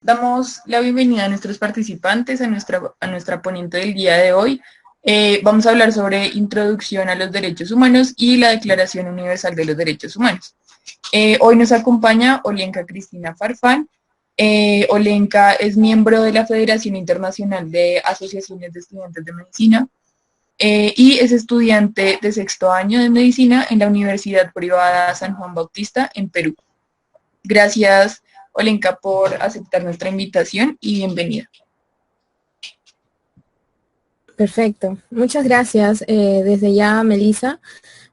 Damos la bienvenida a nuestros participantes, a nuestra ponente del día de hoy. Vamos a hablar sobre introducción a los derechos humanos y la Declaración Universal de los Derechos Humanos. Hoy nos acompaña Olenka Cristina Farfán. Olenka es miembro de la Federación Internacional de Asociaciones de Estudiantes de Medicina y es estudiante de sexto año de medicina en la Universidad Privada San Juan Bautista en Perú. Gracias, Olenka, por aceptar nuestra invitación y bienvenida. Perfecto. Muchas gracias desde ya, Melissa,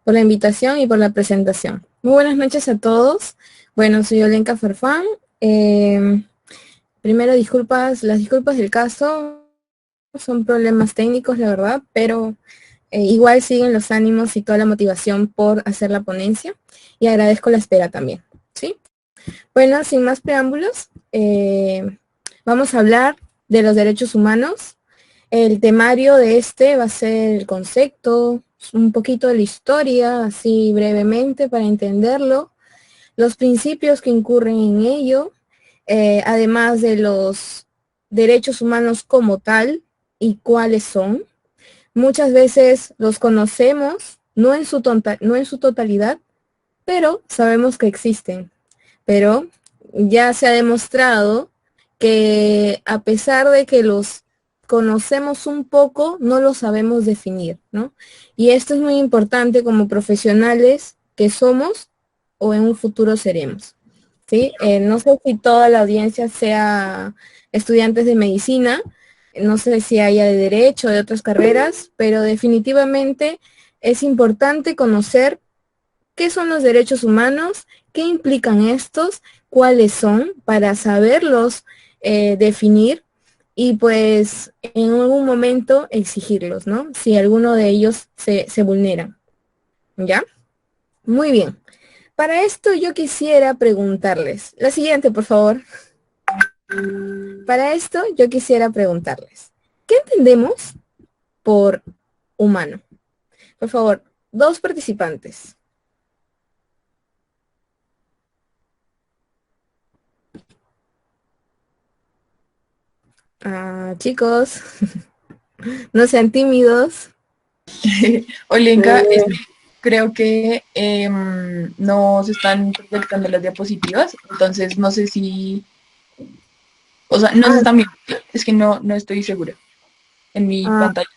por la invitación y por la presentación. Muy buenas noches a todos. Bueno, soy Olenka Farfán. Primero, las disculpas del caso. Son problemas técnicos, la verdad, pero igual siguen los ánimos y toda la motivación por hacer la ponencia. Y agradezco la espera también, ¿sí? Bueno, sin más preámbulos, vamos a hablar de los derechos humanos. El temario de este va a ser el concepto, un poquito de la historia, así brevemente para entenderlo, los principios que incurren en ello, además de los derechos humanos como tal y cuáles son. Muchas veces los conocemos, no en su totalidad, pero sabemos que existen. Pero ya se ha demostrado que a pesar de que los conocemos un poco, no lo sabemos definir, ¿no? Y esto es muy importante como profesionales que somos o en un futuro seremos, ¿sí? No sé si toda la audiencia sea estudiantes de medicina, no sé si haya de derecho, de otras carreras, pero definitivamente es importante conocer qué son los derechos humanos, qué implican estos, cuáles son, para saberlos definir y pues en algún momento exigirlos, ¿no? Si alguno de ellos se vulnera. ¿Ya? Muy bien. Para esto yo quisiera preguntarles, la siguiente, por favor. Para esto yo quisiera preguntarles, ¿qué entendemos por humano? Por favor, dos participantes. Chicos, no sean tímidos. Olenka, creo que no se están proyectando las diapositivas, entonces no sé si, o sea, no se están viendo, es que no estoy segura en mi Ah, pantalla.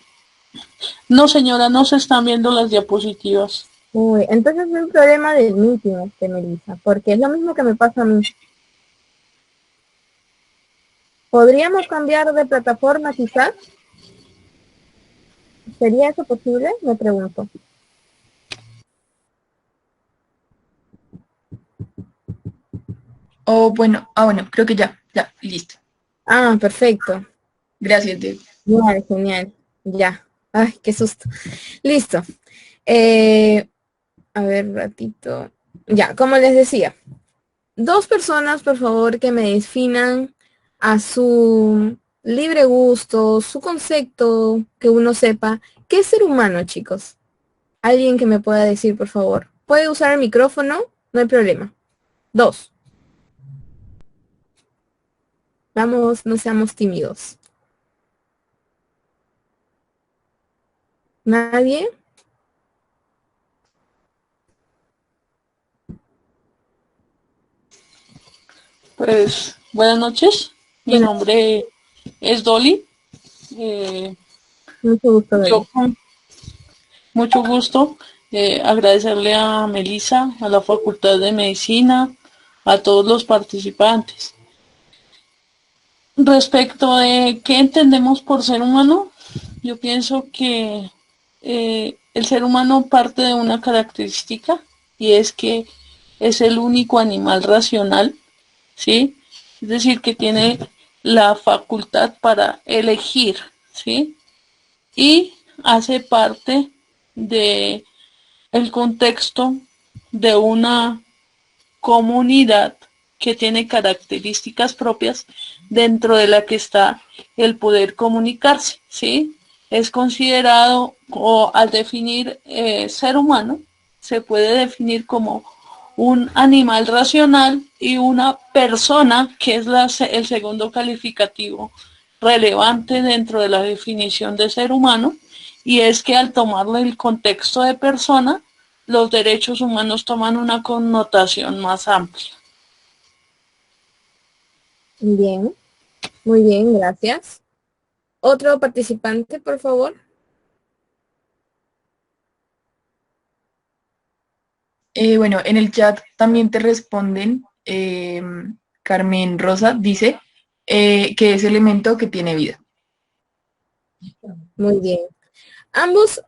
No, señora, no se están viendo las diapositivas. Uy, entonces es un problema del meeting, Melissa, porque es lo mismo que me pasa a mí. ¿Podríamos cambiar de plataforma quizás? ¿Sería eso posible? Me pregunto. Bueno, creo que ya, listo. Perfecto. Gracias, Diego. Genial, genial. Ya. Ay, qué susto. Listo. A ver, ratito. Ya, como les decía, dos personas, por favor, que me definan a su libre gusto, su concepto, que uno sepa, ¿qué es ser humano, chicos? Alguien que me pueda decir, por favor. ¿Puede usar el micrófono? No hay problema. Dos. Vamos, no seamos tímidos. ¿Nadie? Pues, buenas noches. Mi Bueno, nombre es Dolly. Eh, mucho gusto, yo Dani. con mucho gusto agradecerle a Melissa, a la Facultad de Medicina, a todos los participantes. Respecto de qué entendemos por ser humano, yo pienso que el ser humano parte de una característica y es que es el único animal racional, ¿sí? Es decir, que tiene la facultad para elegir, ¿sí? Y hace parte de el contexto de una comunidad que tiene características propias dentro de la que está el poder comunicarse, ¿sí? Es considerado, o al definir ser humano, se puede definir como un animal racional y una persona, que es el segundo calificativo relevante dentro de la definición de ser humano, y es que al tomarle el contexto de persona, los derechos humanos toman una connotación más amplia. Bien, muy bien, gracias. Otro participante, por favor. Bueno, en el chat también te responden, Carmen Rosa dice que es elemento que tiene vida. Muy bien. Ambos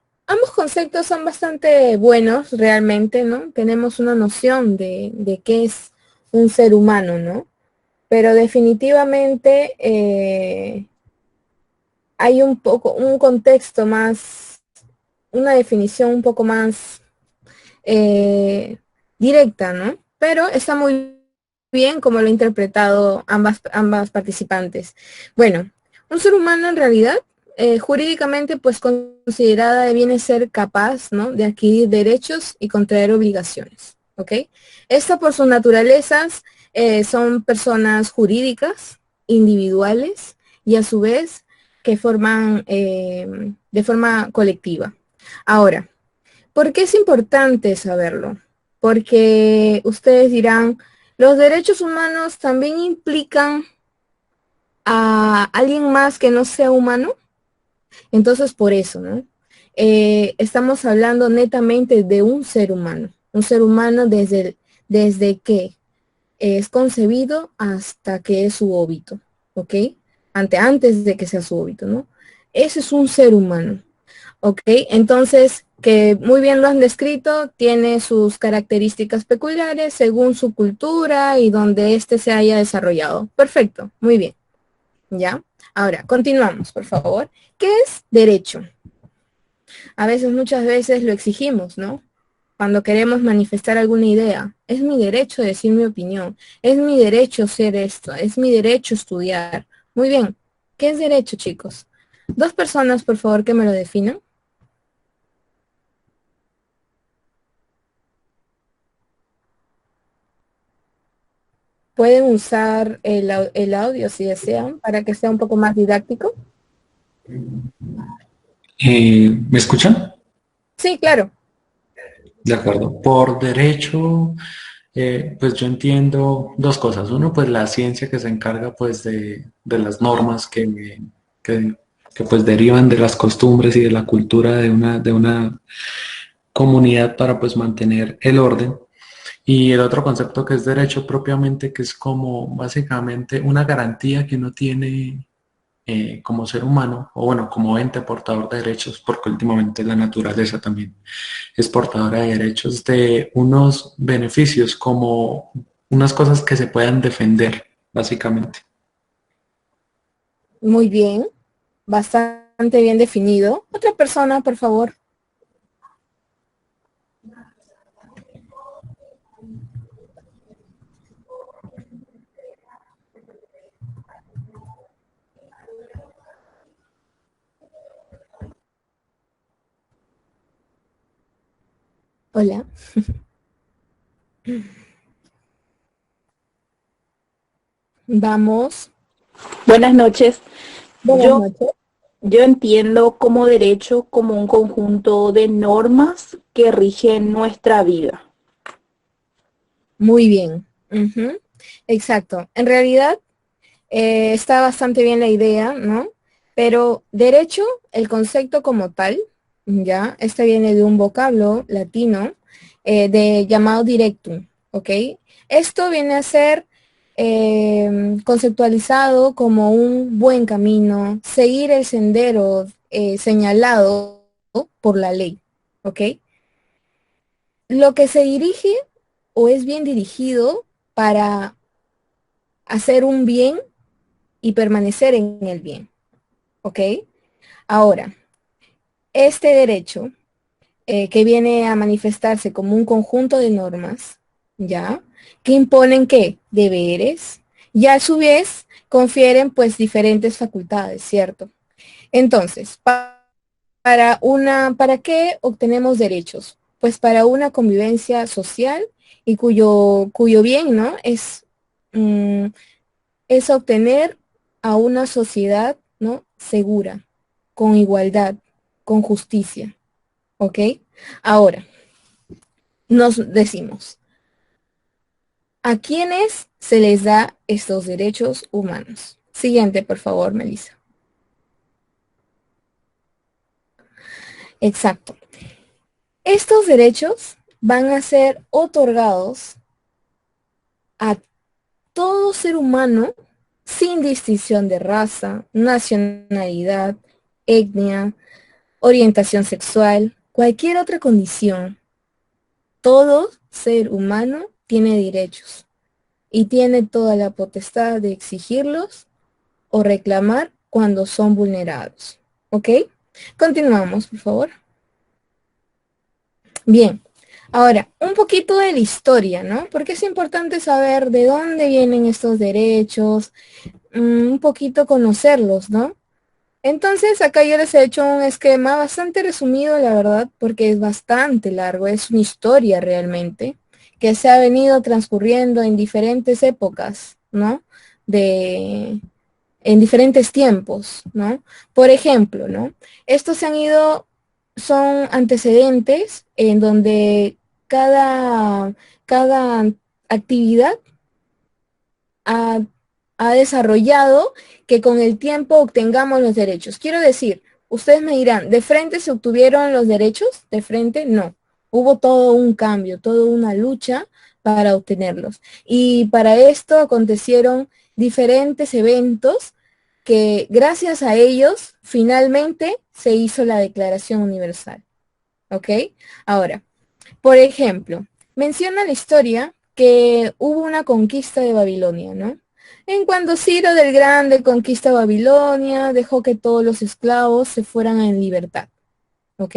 conceptos son bastante buenos realmente, ¿no? Tenemos una noción de qué es un ser humano, ¿no? Pero definitivamente hay un contexto más, una definición un poco más directa, ¿no? Pero está muy bien como lo han interpretado ambas participantes. Bueno, un ser humano en realidad, jurídicamente, pues considerada viene ser capaz, ¿no? De adquirir derechos y contraer obligaciones, ¿ok? Esto por sus naturalezas son personas jurídicas, individuales y a su vez que forman de forma colectiva. Ahora, ¿por qué es importante saberlo? Porque ustedes dirán, los derechos humanos también implican a alguien más que no sea humano. Entonces, por eso, ¿no? Estamos hablando netamente de un ser humano desde que es concebido hasta que es su óbito, ¿ok? Antes de que sea su óbito, ¿no? Ese es un ser humano. Ok, entonces, que muy bien lo han descrito, tiene sus características peculiares según su cultura y donde éste se haya desarrollado. Perfecto, muy bien. ¿Ya? Ahora, continuamos, por favor. ¿Qué es derecho? Muchas veces lo exigimos, ¿no? Cuando queremos manifestar alguna idea. Es mi derecho decir mi opinión. Es mi derecho ser esto. Es mi derecho estudiar. Muy bien. ¿Qué es derecho, chicos? Dos personas, por favor, que me lo definan. Pueden usar el audio si desean para que sea un poco más didáctico. ¿Me escuchan? Sí, claro. De acuerdo. Por derecho, pues yo entiendo dos cosas. Uno, pues la ciencia que se encarga pues de las normas que, que, pues derivan de las costumbres y de la cultura de una comunidad para pues mantener el orden. Y el otro concepto que es derecho propiamente, que es como básicamente una garantía que uno tiene como ser humano, o bueno, como ente portador de derechos, porque últimamente la naturaleza también es portadora de derechos, de unos beneficios como unas cosas que se puedan defender, básicamente. Muy bien. Bastante bien definido. Otra persona, por favor. Hola. Vamos. Buenas noches. Buenas Yo, noches. yo entiendo como derecho como un conjunto de normas que rigen nuestra vida. Muy bien. Ujú. Exacto. En realidad está bastante bien la idea, ¿no? Pero derecho, el concepto como tal, ya, este viene de un vocablo latino de llamado directum, ¿ok? Esto viene a ser conceptualizado como un buen camino, seguir el sendero señalado por la ley, ¿ok? Lo que se dirige o es bien dirigido para hacer un bien y permanecer en el bien, ¿ok? Ahora, este derecho que viene a manifestarse como un conjunto de normas, ¿ya? que imponen ¿qué? Deberes, y a su vez confieren pues diferentes facultades, ¿cierto? Entonces, ¿para qué obtenemos derechos? Pues para una convivencia social y cuyo bien, ¿no? Mm, es obtener a una sociedad, ¿no? Segura, con igualdad, con justicia, ¿ok? Ahora, nos decimos, ¿a quiénes se les da estos derechos humanos? Siguiente, por favor, Melissa. Exacto. Estos derechos van a ser otorgados a todo ser humano sin distinción de raza, nacionalidad, etnia, orientación sexual, cualquier otra condición. Todo ser humano tiene derechos y tiene toda la potestad de exigirlos o reclamar cuando son vulnerados. ¿Ok? Continuamos, por favor. Bien, ahora, un poquito de la historia, ¿no? Porque es importante saber de dónde vienen estos derechos, un poquito conocerlos, ¿no? Entonces, acá yo les he hecho un esquema bastante resumido, la verdad, porque es bastante largo, es una historia realmente, que se ha venido transcurriendo en diferentes épocas, ¿no? En diferentes tiempos, ¿no? Por ejemplo, ¿no? Estos son antecedentes en donde cada actividad ha, ha desarrollado que con el tiempo obtengamos los derechos. Quiero decir, ustedes me dirán, ¿de frente se obtuvieron los derechos? ¿De frente? No. Hubo todo un cambio, toda una lucha para obtenerlos. Y para esto acontecieron diferentes eventos que gracias a ellos finalmente se hizo la Declaración Universal. ¿Ok? Ahora, por ejemplo, menciona la historia que hubo una conquista de Babilonia, ¿no? En cuando Ciro del Grande conquista Babilonia, dejó que todos los esclavos se fueran en libertad, ¿ok?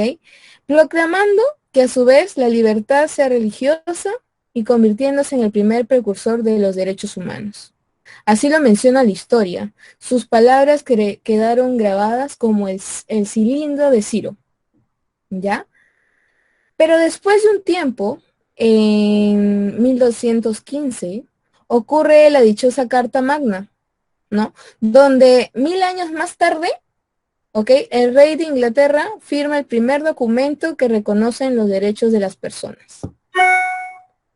Proclamando que a su vez la libertad sea religiosa y convirtiéndose en el primer precursor de los derechos humanos. Así lo menciona la historia. Sus palabras quedaron grabadas como el cilindro de Ciro, ¿ya? Pero después de un tiempo, en 1215, ocurre la dichosa Carta Magna, ¿no? Donde 1000 años más tarde, ¿ok? El rey de Inglaterra firma el primer documento que reconoce los derechos de las personas,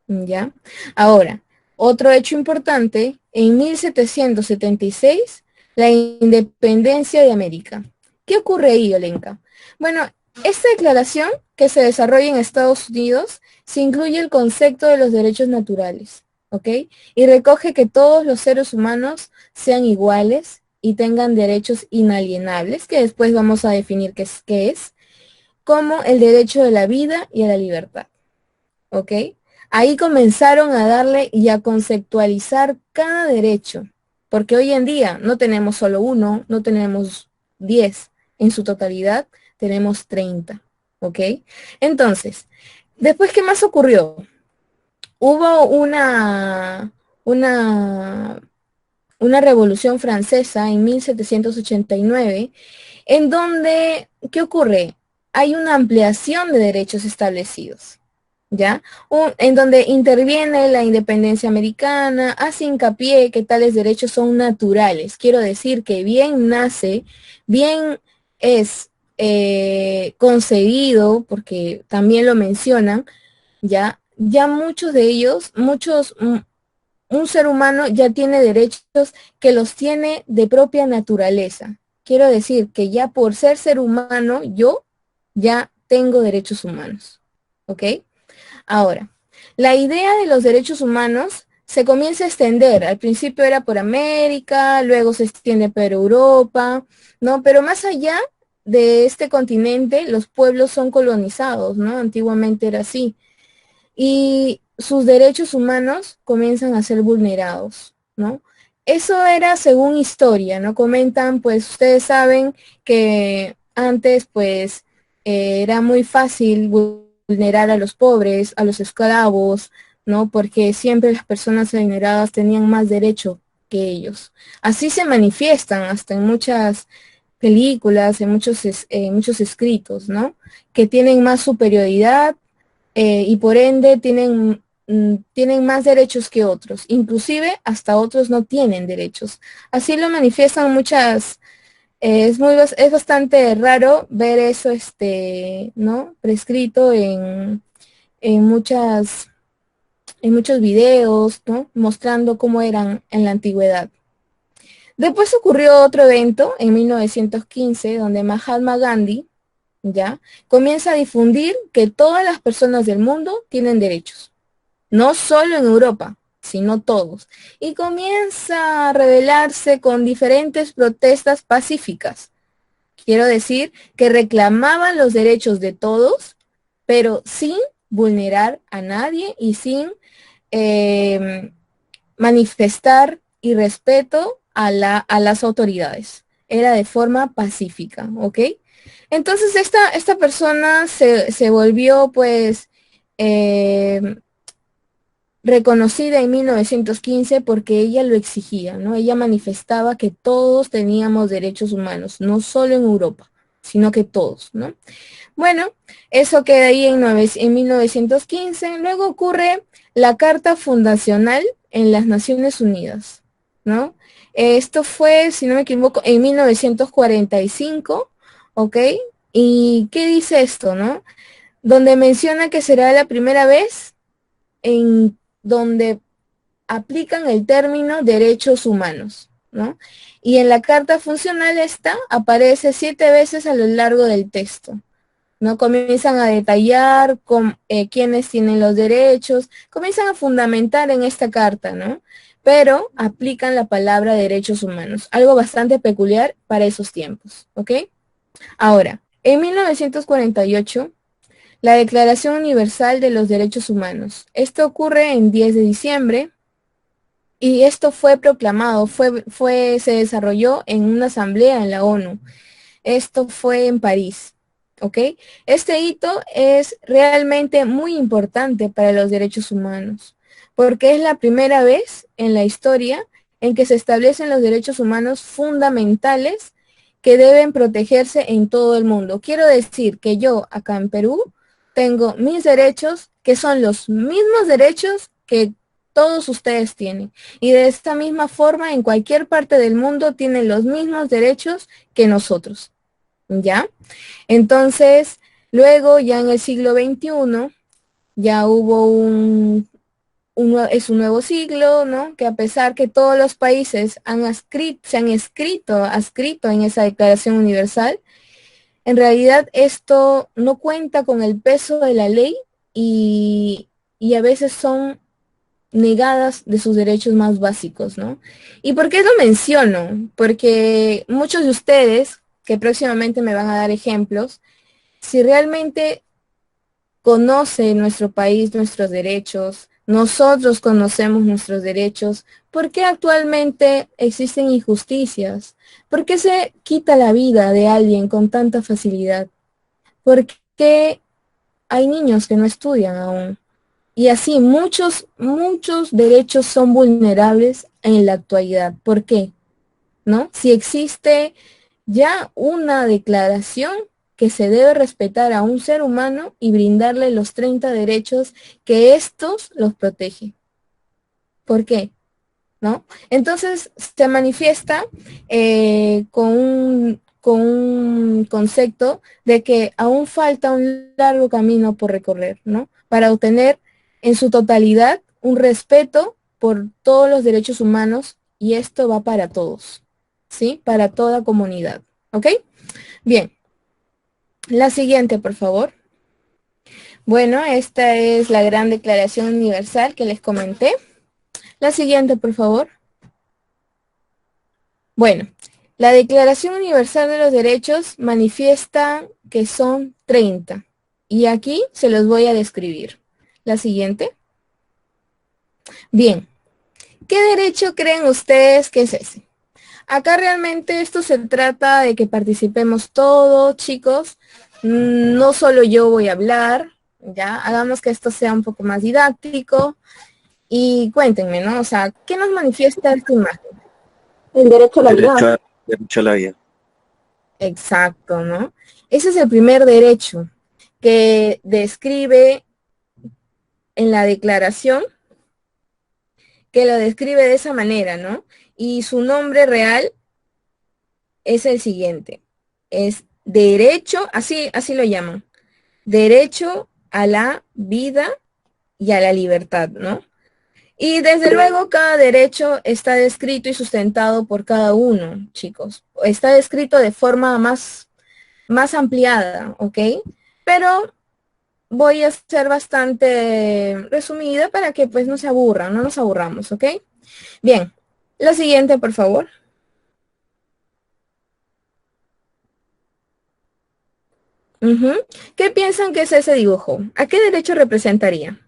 ¿ya? Ahora, otro hecho importante, en 1776, la independencia de América. ¿Qué ocurre ahí, Olenka? Bueno, esta declaración que se desarrolla en Estados Unidos se incluye el concepto de los derechos naturales, ¿ok? Y recoge que todos los seres humanos sean iguales y tengan derechos inalienables, que después vamos a definir qué es, como el derecho de la vida y a la libertad, ¿ok? Ahí comenzaron a darle y a conceptualizar cada derecho, porque hoy en día no tenemos solo uno, no tenemos 10, en su totalidad tenemos 30, ¿ok? Entonces, después, ¿qué más ocurrió? Hubo una revolución francesa en 1789, en donde, ¿qué ocurre? Hay una ampliación de derechos establecidos, ¿ya? En donde interviene la independencia americana, hace hincapié que tales derechos son naturales. Quiero decir que bien nace, bien es concebido, porque también lo mencionan, ya muchos de ellos, un ser humano ya tiene derechos que los tiene de propia naturaleza. Quiero decir que ya por ser humano, yo ya tengo derechos humanos, ¿ok? Ahora, la idea de los derechos humanos se comienza a extender. Al principio era por América, luego se extiende por Europa, ¿no? Pero más allá de este continente, los pueblos son colonizados, ¿no? Antiguamente era así. Y sus derechos humanos comienzan a ser vulnerados, ¿no? Eso era según historia, ¿no? Comentan, pues ustedes saben que antes, era muy fácil vulnerar a los pobres, a los esclavos, ¿no? Porque siempre las personas adineradas tenían más derecho que ellos. Así se manifiestan hasta en muchas películas, en muchos escritos, ¿no? Que tienen más superioridad y por ende tienen más derechos que otros. Inclusive hasta otros no tienen derechos. Así lo manifiestan muchas. Es bastante raro ver eso, ¿no? Prescrito en muchas, en muchos videos, ¿no? Mostrando cómo eran en la antigüedad. Después ocurrió otro evento en 1915, donde Mahatma Gandhi, ¿ya? Comienza a difundir que todas las personas del mundo tienen derechos. No solo en Europa, sino todos. Y comienza a rebelarse con diferentes protestas pacíficas. Quiero decir que reclamaban los derechos de todos, pero sin vulnerar a nadie y sin manifestar irrespeto a las autoridades. Era de forma pacífica, ¿ok? Entonces esta persona se volvió pues reconocida en 1915 porque ella lo exigía, ¿no? Ella manifestaba que todos teníamos derechos humanos, no solo en Europa, sino que todos, ¿no? Bueno, eso queda ahí en 1915. Luego ocurre la Carta Fundacional en las Naciones Unidas, ¿no? Esto fue, si no me equivoco, en 1945, ¿ok? ¿Y qué dice esto, no? Donde menciona que será la primera vez en donde aplican el término derechos humanos, ¿no? Y en la carta funcional esta aparece 7 veces a lo largo del texto, ¿no? Comienzan a detallar quiénes tienen los derechos, comienzan a fundamentar en esta carta, ¿no? Pero aplican la palabra derechos humanos, algo bastante peculiar para esos tiempos, ¿ok? Ahora, en 1948, la Declaración Universal de los Derechos Humanos. Esto ocurre en 10 de diciembre y esto fue proclamado, se desarrolló en una asamblea en la ONU. Esto fue en París, ¿ok? Este hito es realmente muy importante para los derechos humanos, porque es la primera vez en la historia en que se establecen los derechos humanos fundamentales que deben protegerse en todo el mundo. Quiero decir que yo, acá en Perú, tengo mis derechos, que son los mismos derechos que todos ustedes tienen. Y de esta misma forma, en cualquier parte del mundo tienen los mismos derechos que nosotros. ¿Ya? Entonces, luego ya en el siglo XXI, ya hubo es un nuevo siglo, ¿no? Que a pesar que todos los países se han adscrito en esa Declaración Universal, en realidad esto no cuenta con el peso de la ley y a veces son negadas de sus derechos más básicos, ¿no? ¿Y por qué lo menciono? Porque muchos de ustedes, que próximamente me van a dar ejemplos, si realmente conoce nuestro país nuestros derechos, nosotros conocemos nuestros derechos, ¿por qué actualmente existen injusticias? ¿Por qué se quita la vida de alguien con tanta facilidad? ¿Por qué hay niños que no estudian aún? Y así muchos derechos son vulnerables en la actualidad. ¿Por qué? ¿No? Si existe ya una declaración que se debe respetar a un ser humano y brindarle los 30 derechos que estos los protege. ¿Por qué? ¿No? Entonces se manifiesta con un concepto de que aún falta un largo camino por recorrer, ¿no? Para obtener en su totalidad un respeto por todos los derechos humanos y esto va para todos, ¿sí? Para toda comunidad, ¿ok? Bien, la siguiente, por favor. Bueno, esta es la gran declaración universal que les comenté. La siguiente, por favor. Bueno, la Declaración Universal de los Derechos manifiesta que son 30 y aquí se los voy a describir. La siguiente. Bien, ¿qué derecho creen ustedes que es ese? Acá realmente esto se trata de que participemos todos, chicos. No solo yo voy a hablar, Ya, hagamos que esto sea un poco más didáctico y cuéntenme, ¿no? O sea, ¿qué nos manifiesta esta imagen? El derecho a la vida. Derecho a la vida. Exacto, ¿no? Ese es el primer derecho que describe en la declaración, que lo describe de esa manera, ¿no? Y su nombre real es el siguiente. Es derecho, así lo llaman, derecho a la vida y a la libertad, ¿no? Y desde luego cada derecho está descrito y sustentado por cada uno, chicos. Está descrito de forma más ampliada, ¿ok? Pero voy a ser bastante resumida para que pues no se aburran, no nos aburramos, ¿ok? Bien, la siguiente, por favor. Ujú. ¿Qué piensan que es ese dibujo? ¿A qué derecho representaría?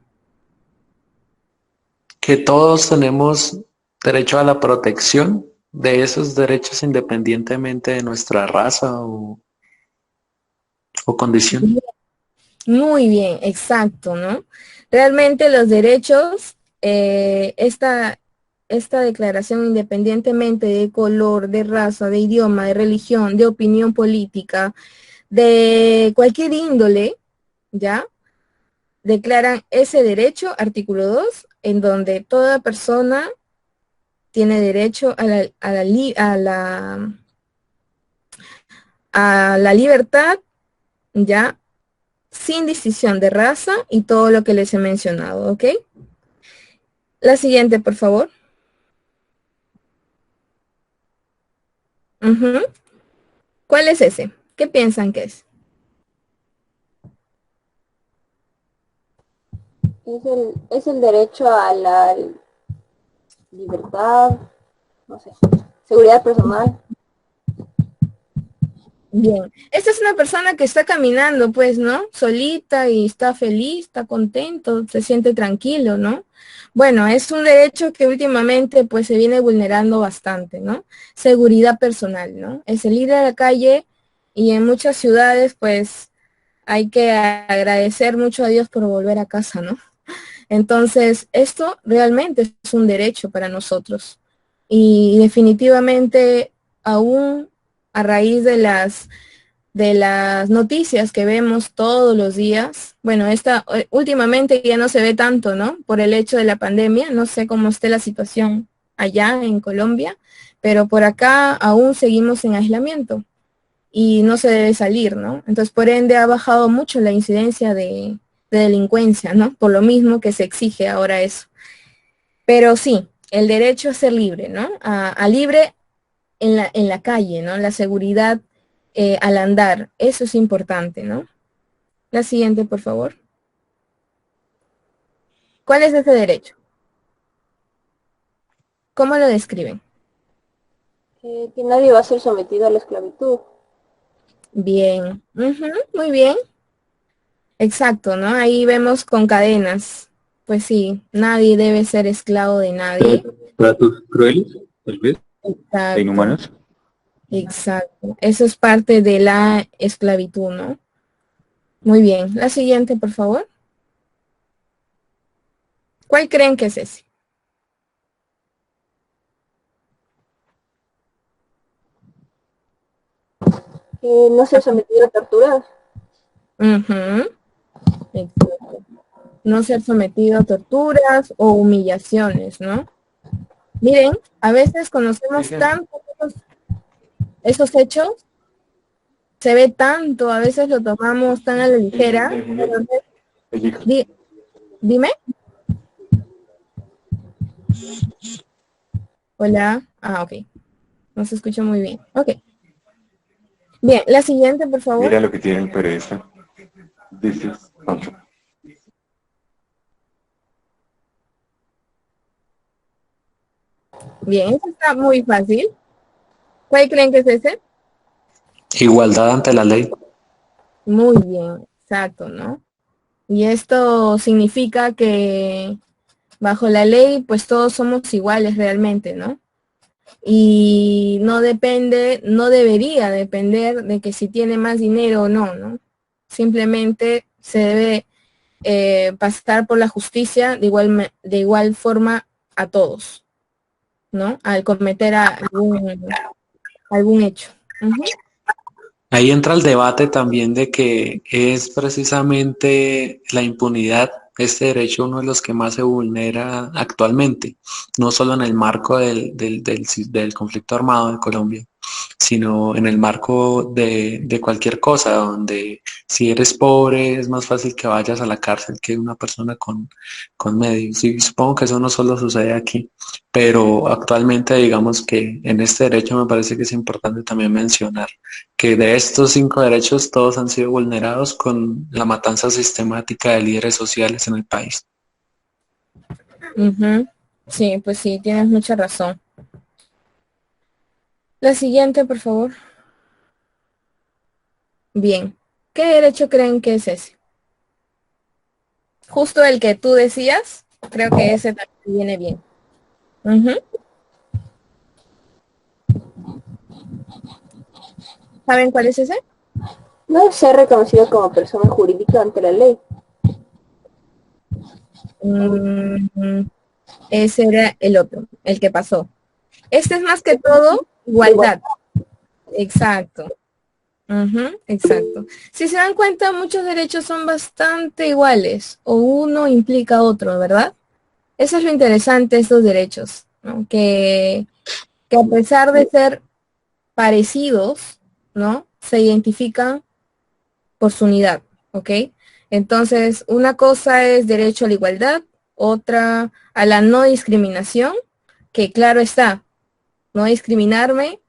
Que todos tenemos derecho a la protección de esos derechos independientemente de nuestra raza o condición. Muy bien, exacto, ¿no? Realmente los derechos, esta declaración, independientemente de color, de raza, de idioma, de religión, de opinión política, de cualquier índole, ¿ya? Declaran ese derecho, artículo 2, en donde toda persona tiene derecho a la libertad, ¿ya? Sin distinción de raza y todo lo que les he mencionado, ¿ok? La siguiente, por favor. Ujú. ¿Cuál es ese? ¿Qué piensan que es? Es el derecho a la libertad, no sé, seguridad personal. Bien. Esta es una persona que está caminando, pues, ¿no? Solita y está feliz, está contento, se siente tranquilo, ¿no? Bueno, es un derecho que últimamente, pues, se viene vulnerando bastante, ¿no? Seguridad personal, ¿no? Es el ir a la calle y en muchas ciudades, pues, hay que agradecer mucho a Dios por volver a casa, ¿no? Entonces, esto realmente es un derecho para nosotros. Y definitivamente, aún a raíz de las noticias que vemos todos los días, bueno, esta últimamente ya no se ve tanto, ¿no? Por el hecho de la pandemia, no sé cómo esté la situación allá en Colombia, pero por acá aún seguimos en aislamiento y no se debe salir, ¿no? Entonces, por ende, ha bajado mucho la incidencia de delincuencia, ¿no? Por lo mismo que se exige ahora eso. Pero sí, el derecho a ser libre, ¿no? A libre en la calle, ¿no? La seguridad al andar, eso es importante, ¿no? La siguiente, por favor. ¿Cuál es ese derecho? ¿Cómo lo describen? Que nadie va a ser sometido a la esclavitud. Bien, ujú, muy bien. Exacto, ¿no? Ahí vemos con cadenas. Pues sí, nadie debe ser esclavo de nadie. Tratos crueles, tal vez, e Exacto, inhumanos. exacto. Eso es parte de la esclavitud, ¿no? Muy bien. La siguiente, por favor. ¿Cuál creen que es ese? No ser sometido a torturas. Ujú, exacto. No ser sometido a torturas o humillaciones, ¿no? Miren, a veces conocemos tanto esos hechos, se ve tanto, a veces lo tomamos tan a la ligera, pero dime. Hola. Ah, ok. No se escucha muy bien. Ok. Bien, la siguiente, por favor. Mira lo que tiene el periodista. This is Pancho. Bien, eso está muy fácil. ¿Cuál creen que es ese? Igualdad ante la ley. Muy bien, exacto, ¿no? Y esto significa que bajo la ley, pues todos somos iguales realmente, ¿no? Y no depende, no debería depender de que si tiene más dinero o no, ¿no? Simplemente se debe pasar por la justicia de igual forma a todos, ¿no? Al cometer algún hecho. Ujú. Ahí entra el debate también de que es precisamente la impunidad, este derecho, uno de los que más se vulnera actualmente, no solo en el marco del conflicto armado de Colombia, sino en el marco de cualquier cosa, donde si eres pobre es más fácil que vayas a la cárcel que una persona con medios. Y supongo que eso no solo sucede aquí, pero actualmente digamos que en este derecho me parece que es importante también mencionar que de estos 5 derechos todos han sido vulnerados con la matanza sistemática de líderes sociales en el país. Ujú. Sí, pues sí, tienes mucha razón. La siguiente, por favor. Bien. ¿Qué derecho creen que es ese? Justo el que tú decías, creo que ese también viene bien. Ujú. ¿Saben cuál es ese? No es ser reconocido como persona jurídica ante la ley. Mm, ese era el otro, el que pasó. Este es más que todo igualdad. Exacto. Ujú, exacto. Si se dan cuenta, muchos derechos son bastante iguales o uno implica otro, ¿verdad? Eso es lo interesante de estos derechos, ¿no? Que a pesar de ser parecidos, ¿no? Se identifican por su unidad, ¿ok? Entonces, una cosa es derecho a la igualdad, otra a la no discriminación, que claro está, no discriminarme,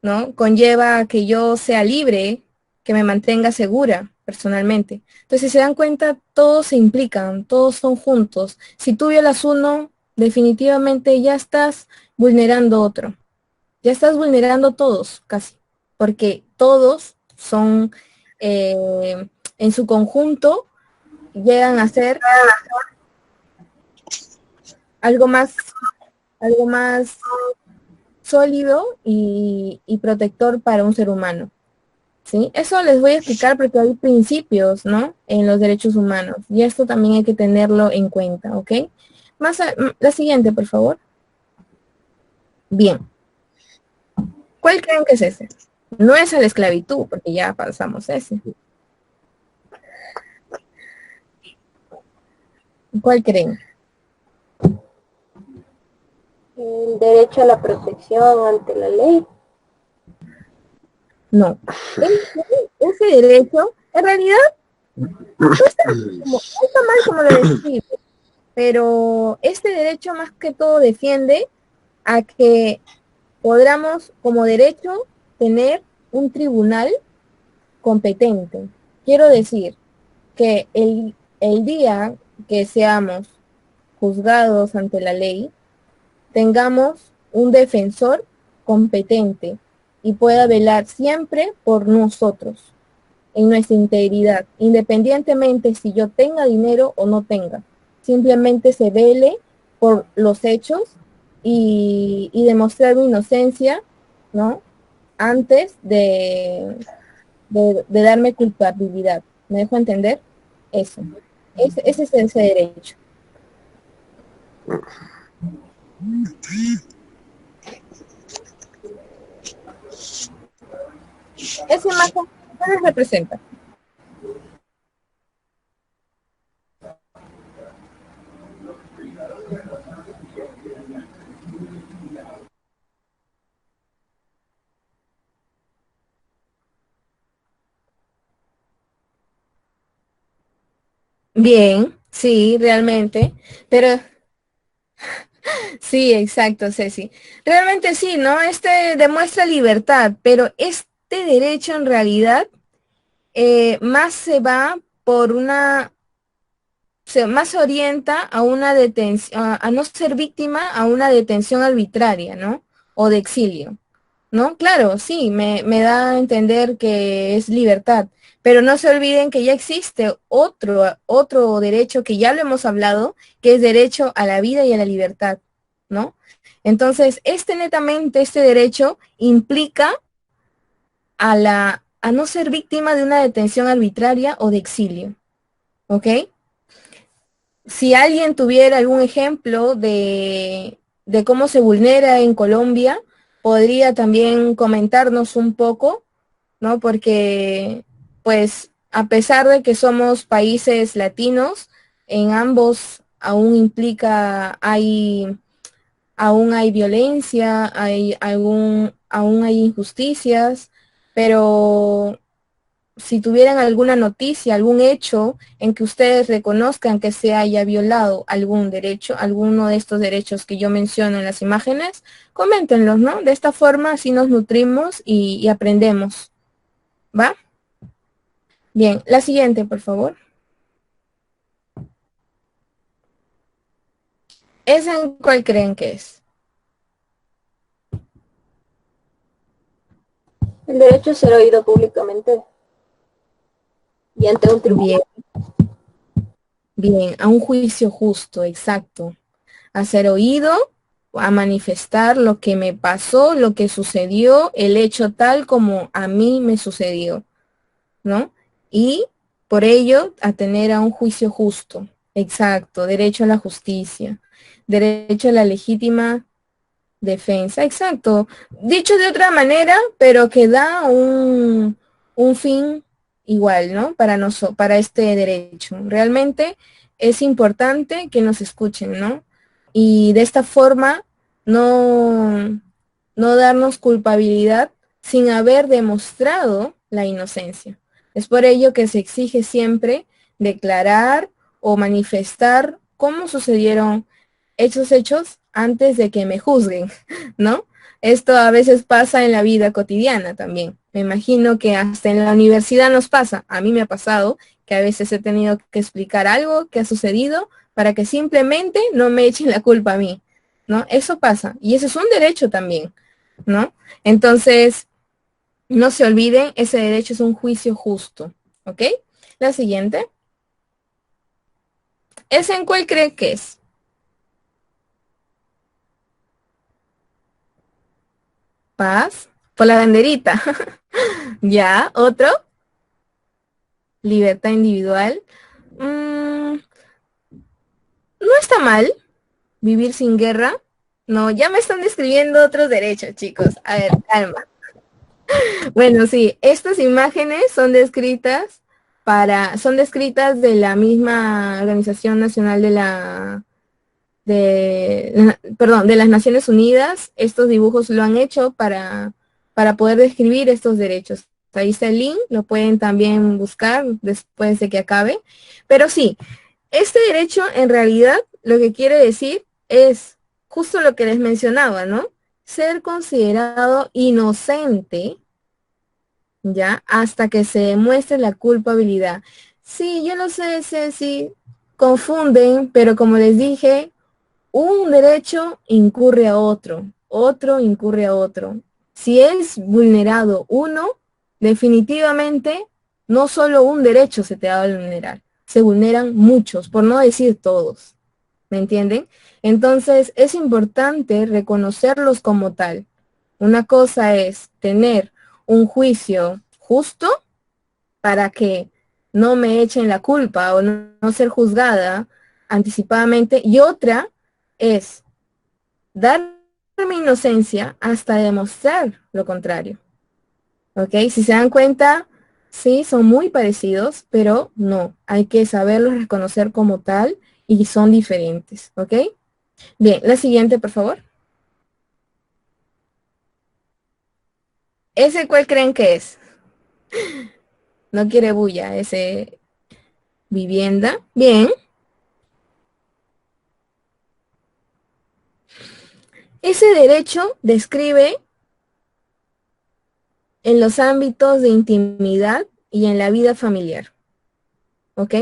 ¿no? Conlleva a que yo sea libre, que me mantenga segura personalmente. Entonces, si se dan cuenta, todos se implican, todos son juntos. Si tú violas uno, definitivamente ya estás vulnerando otro. Ya estás vulnerando todos, casi, porque todos son, en su conjunto, llegan a ser algo más, algo más sólido y protector para un ser humano. ¿Sí? Eso les voy a explicar porque hay principios, ¿no? En los derechos humanos y esto también hay que tenerlo en cuenta, ¿ok? La siguiente, por favor. Bien. ¿Cuál creen que es ese? No es a la esclavitud, porque ya pasamos ese. ¿Cuál creen? El derecho a la protección ante la ley. No. Ese derecho, en realidad, no está mal como lo describe, pero este derecho más que todo defiende a que podamos como derecho tener un tribunal competente. Quiero decir que el día que seamos juzgados ante la ley, tengamos un defensor competente y pueda velar siempre por nosotros, en nuestra integridad, independientemente si yo tenga dinero o no tenga. Simplemente se vele por los hechos y demostrar mi inocencia, ¿no? Antes de darme culpabilidad. ¿Me dejo entender? Eso. Ese es ese derecho. Ese más o menos representa. Bien, sí, realmente, pero sí, exacto, Ceci. Realmente sí, ¿no? Este demuestra libertad, pero este derecho en realidad más se va por más se orienta a una detención, a no ser víctima a una detención arbitraria, ¿no? O de exilio. ¿No? Claro, sí, me da a entender que es libertad, pero no se olviden que ya existe otro derecho que ya lo hemos hablado, que es derecho a la vida y a la libertad, ¿no? Entonces, este derecho implica a no ser víctima de una detención arbitraria o de exilio, ¿ok? si alguien tuviera algún ejemplo de cómo se vulnera en Colombia, podría también comentarnos un poco, ¿no? Porque, pues, a pesar de que somos países latinos, en ambos aún hay violencia, aún hay injusticias, pero si tuvieran alguna noticia, algún hecho en que ustedes reconozcan que se haya violado algún derecho, alguno de estos derechos que yo menciono en las imágenes, coméntenlos, ¿no? De esta forma así nos nutrimos y aprendemos. ¿Va? Bien, la siguiente, por favor. ¿Esa en cuál creen que es? El derecho a ser oído públicamente y ante un tribunal. Bien, a un juicio justo, exacto. A ser oído, a manifestar lo que me pasó, lo que sucedió, el hecho tal como a mí me sucedió, ¿no? Y por ello, a tener a un juicio justo, exacto, derecho a la justicia, derecho a la legítima defensa, exacto. Dicho de otra manera, pero que da un fin igual, ¿no? Para este derecho. Realmente es importante que nos escuchen, ¿no? Y de esta forma no, no darnos culpabilidad sin haber demostrado la inocencia. Es por ello que se exige siempre declarar o manifestar cómo sucedieron esos hechos antes de que me juzguen, ¿no? Esto a veces pasa en la vida cotidiana también. Me imagino que hasta en la universidad nos pasa. A mí me ha pasado que a veces he tenido que explicar algo que ha sucedido para que simplemente no me echen la culpa a mí, ¿no? Eso pasa. Y ese es un derecho también, ¿no? Entonces, no se olviden, ese derecho es un juicio justo, ¿ok? La siguiente. ¿Ese en cuál cree que es? Paz, por la banderita. Ya, otro. Libertad individual. Mm, no está mal vivir sin guerra. No, ya me están describiendo otros derechos, chicos. A ver, calma. Bueno, sí, estas imágenes son descritas de la misma Organización Nacional de las Naciones Unidas. Estos dibujos lo han hecho para poder describir estos derechos. Ahí está el link, lo pueden también buscar después de que acabe. Pero sí, este derecho en realidad lo que quiere decir es justo lo que les mencionaba, ¿no? Ser considerado inocente, ¿ya? Hasta que se demuestre la culpabilidad. Sí, yo no sé si confunden, pero como les dije, un derecho incurre a otro, otro incurre a otro. Si es vulnerado uno, definitivamente no solo un derecho se te va a vulnerar, se vulneran muchos, por no decir todos. ¿Me entienden? Entonces es importante reconocerlos como tal. Una cosa es tener un juicio justo para que no me echen la culpa o no ser juzgada anticipadamente, y otra es dar mi inocencia hasta demostrar lo contrario. ¿Ok? Si se dan cuenta, sí, son muy parecidos, pero no, hay que saberlos reconocer como tal y son diferentes. ¿Ok? Bien, la siguiente, por favor. ¿Ese cuál creen que es? No quiere bulla, ese vivienda. Bien. Ese derecho describe en los ámbitos de intimidad y en la vida familiar. ¿Ok?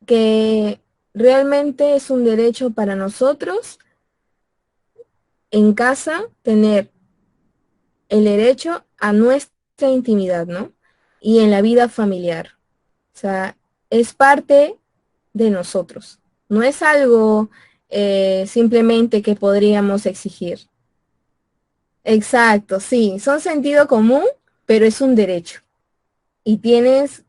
Que realmente es un derecho para nosotros en casa tener el derecho a nuestra intimidad, ¿no? Y en la vida familiar. O sea, es parte de nosotros. No es algo simplemente que podríamos exigir. Exacto, sí, son sentido común, pero es un derecho. Y tienes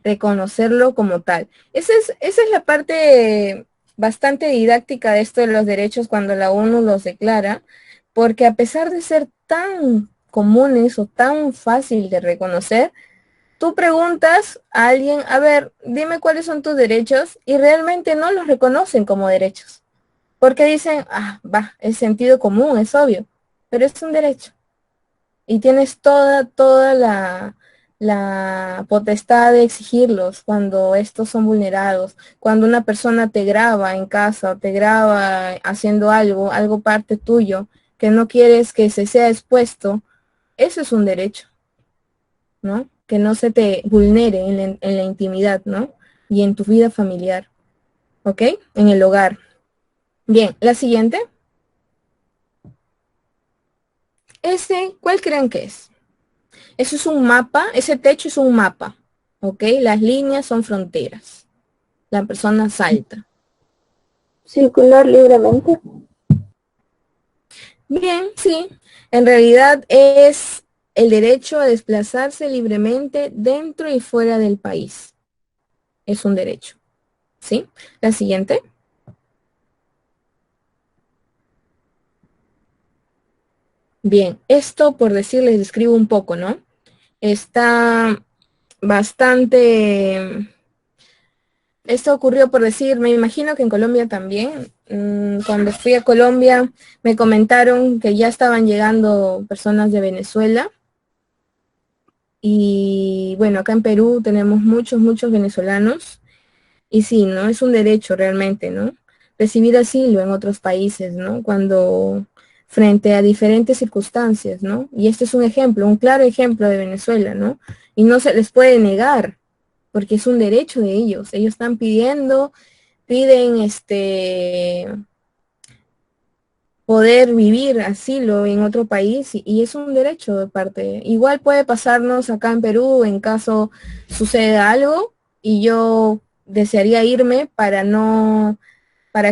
reconocerlo como tal. Esa es la parte bastante didáctica de esto de los derechos cuando la ONU los declara, porque a pesar de ser tan comunes o tan fácil de reconocer, tú preguntas a alguien, a ver, dime cuáles son tus derechos, y realmente no los reconocen como derechos. Porque dicen, es sentido común, es obvio, pero es un derecho. Y tienes toda la potestad de exigirlos cuando estos son vulnerados. Cuando una persona te graba en casa o te graba haciendo algo parte tuyo, que no quieres que se sea expuesto, eso es un derecho, ¿no? Que no se te vulnere en la intimidad, ¿no? Y en tu vida familiar, ¿ok? En el hogar. Bien, la siguiente. ¿Cuál creen que es? Eso es un mapa, ese techo es un mapa, ¿ok? Las líneas son fronteras. La persona salta. Circular libremente. Bien, sí. En realidad es el derecho a desplazarse libremente dentro y fuera del país. Es un derecho, ¿sí? La siguiente. Bien, esto por decirles, describo un poco, ¿no? Está bastante. Esto ocurrió por decir, me imagino que en Colombia también. Cuando fui a Colombia me comentaron que ya estaban llegando personas de Venezuela. Y bueno, acá en Perú tenemos muchos venezolanos. Y sí, ¿no? Es un derecho realmente, ¿no? Recibir asilo en otros países, ¿no? Cuando frente a diferentes circunstancias, ¿no? Y este es un ejemplo, un claro ejemplo de Venezuela, ¿no? Y no se les puede negar, porque es un derecho de ellos. Ellos están piden poder vivir asilo en otro país y es un derecho de parte. Igual puede pasarnos acá en Perú en caso suceda algo y yo desearía irme para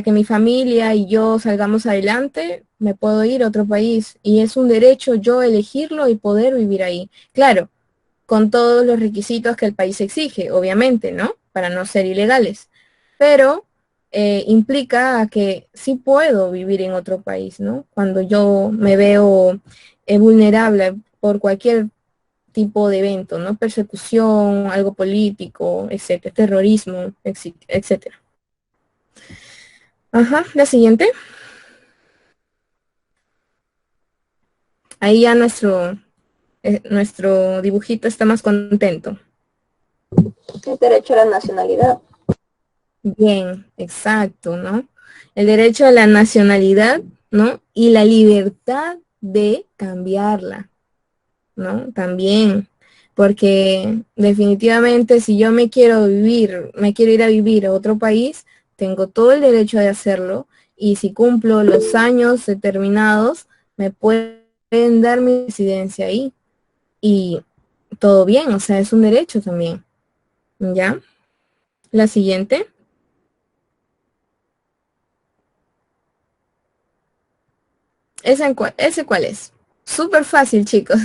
que mi familia y yo salgamos adelante, me puedo ir a otro país y es un derecho yo elegirlo y poder vivir ahí. Claro, con todos los requisitos que el país exige, obviamente, ¿no? Para no ser ilegales. Pero implica a que sí puedo vivir en otro país, ¿no? Cuando yo me veo vulnerable por cualquier tipo de evento, ¿no? Persecución, algo político, etcétera, terrorismo, etcétera. Ajá, la siguiente. Ahí ya nuestro dibujito está más contento. El derecho a la nacionalidad. Bien, exacto, ¿no? El derecho a la nacionalidad, ¿no? Y la libertad de cambiarla, ¿no? También, porque definitivamente si yo me quiero ir a vivir a otro país, tengo todo el derecho de hacerlo y si cumplo los años determinados, me pueden dar mi residencia ahí y todo bien, o sea, es un derecho también, ¿ya? La siguiente. ¿Ese cuál es? Súper fácil, chicos.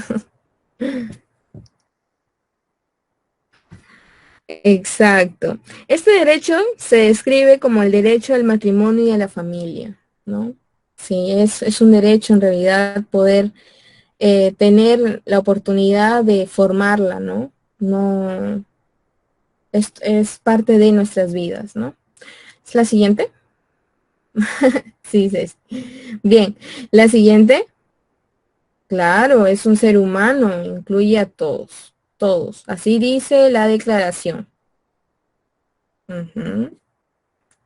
Exacto. Este derecho se describe como el derecho al matrimonio y a la familia, ¿no? Sí, es un derecho en realidad poder tener la oportunidad de formarla, ¿no? No, es parte de nuestras vidas, ¿no? ¿Es la siguiente? Sí, sí. Bien, la siguiente. Claro, es un ser humano, incluye a todos, todos. Así dice la declaración. Ujú.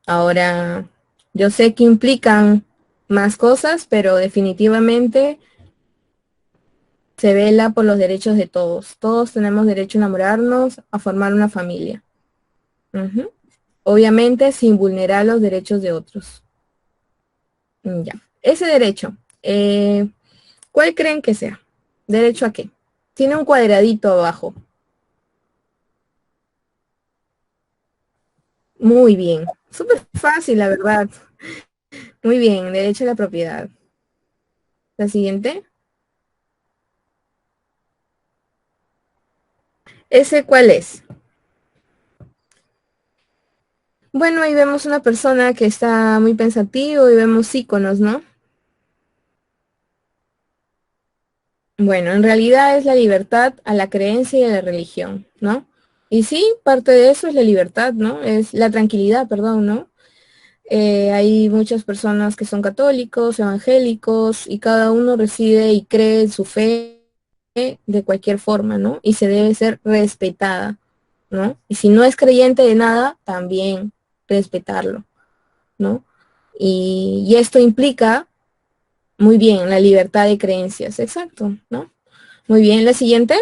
Ahora, yo sé que implican más cosas, pero definitivamente se vela por los derechos de todos. Todos tenemos derecho a enamorarnos, a formar una familia. Ujú. Obviamente sin vulnerar los derechos de otros. Ya. Ese derecho, ¿cuál creen que sea? ¿Derecho a qué? Tiene un cuadradito abajo. Muy bien. Súper fácil, la verdad. Muy bien, derecho a la propiedad. La siguiente. ¿Ese cuál es? Bueno, ahí vemos una persona que está muy pensativo y vemos íconos, ¿no? Bueno, en realidad es la libertad a la creencia y a la religión, ¿no? Y sí, parte de eso es la libertad, ¿no? Es la tranquilidad, perdón, ¿no? Hay muchas personas que son católicos, evangélicos, y cada uno reside y cree en su fe de cualquier forma, ¿no? Y se debe ser respetada, ¿no? Y si no es creyente de nada, también respetarlo, ¿no? Y esto implica, muy bien, la libertad de creencias, exacto, ¿no? Muy bien, la siguiente.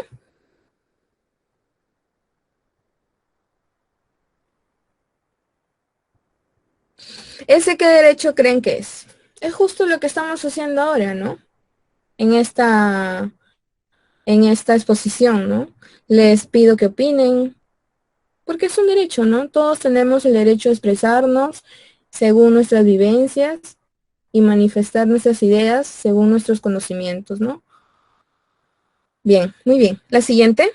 ¿Ese qué derecho creen que es? Es justo lo que estamos haciendo ahora, ¿no? En esta exposición, ¿no? Les pido que opinen, porque es un derecho, ¿no? Todos tenemos el derecho a expresarnos según nuestras vivencias y manifestar nuestras ideas según nuestros conocimientos, ¿no? Bien, muy bien. La siguiente.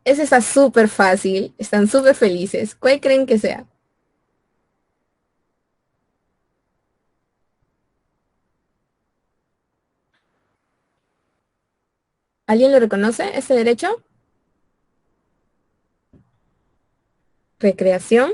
Esa está súper fácil, están súper felices. ¿Cuál creen que sea? ¿Alguien lo reconoce, ese derecho? Recreación.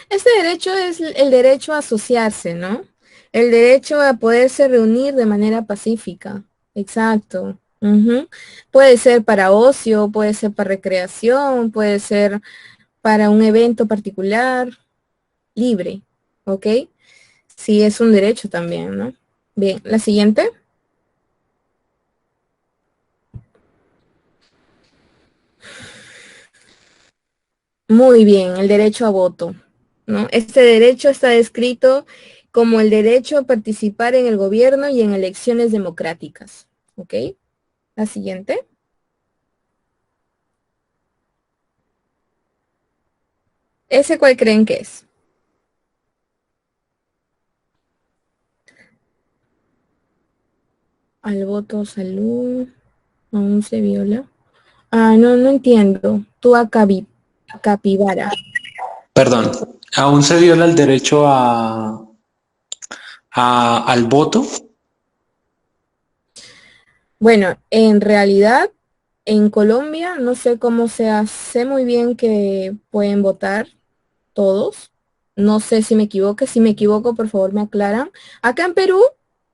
Este derecho es el derecho a asociarse, ¿no? El derecho a poderse reunir de manera pacífica. Exacto. Ujú. Puede ser para ocio, puede ser para recreación, puede ser para un evento particular, libre, ¿ok? Sí, es un derecho también, ¿no? Bien, la siguiente. Muy bien, el derecho a voto, ¿no? Este derecho está descrito como el derecho a participar en el gobierno y en elecciones democráticas, ¿ok? La siguiente. ¿Ese cuál creen que es? Al voto, salud, aún se viola. Ah, no, no entiendo. Tú a capibara. Perdón, ¿aún se viola el derecho al voto? Bueno, en realidad, en Colombia, no sé cómo sea, sé muy bien que pueden votar todos. No sé si me equivoco, si me equivoco, por favor me aclaran. Acá en Perú,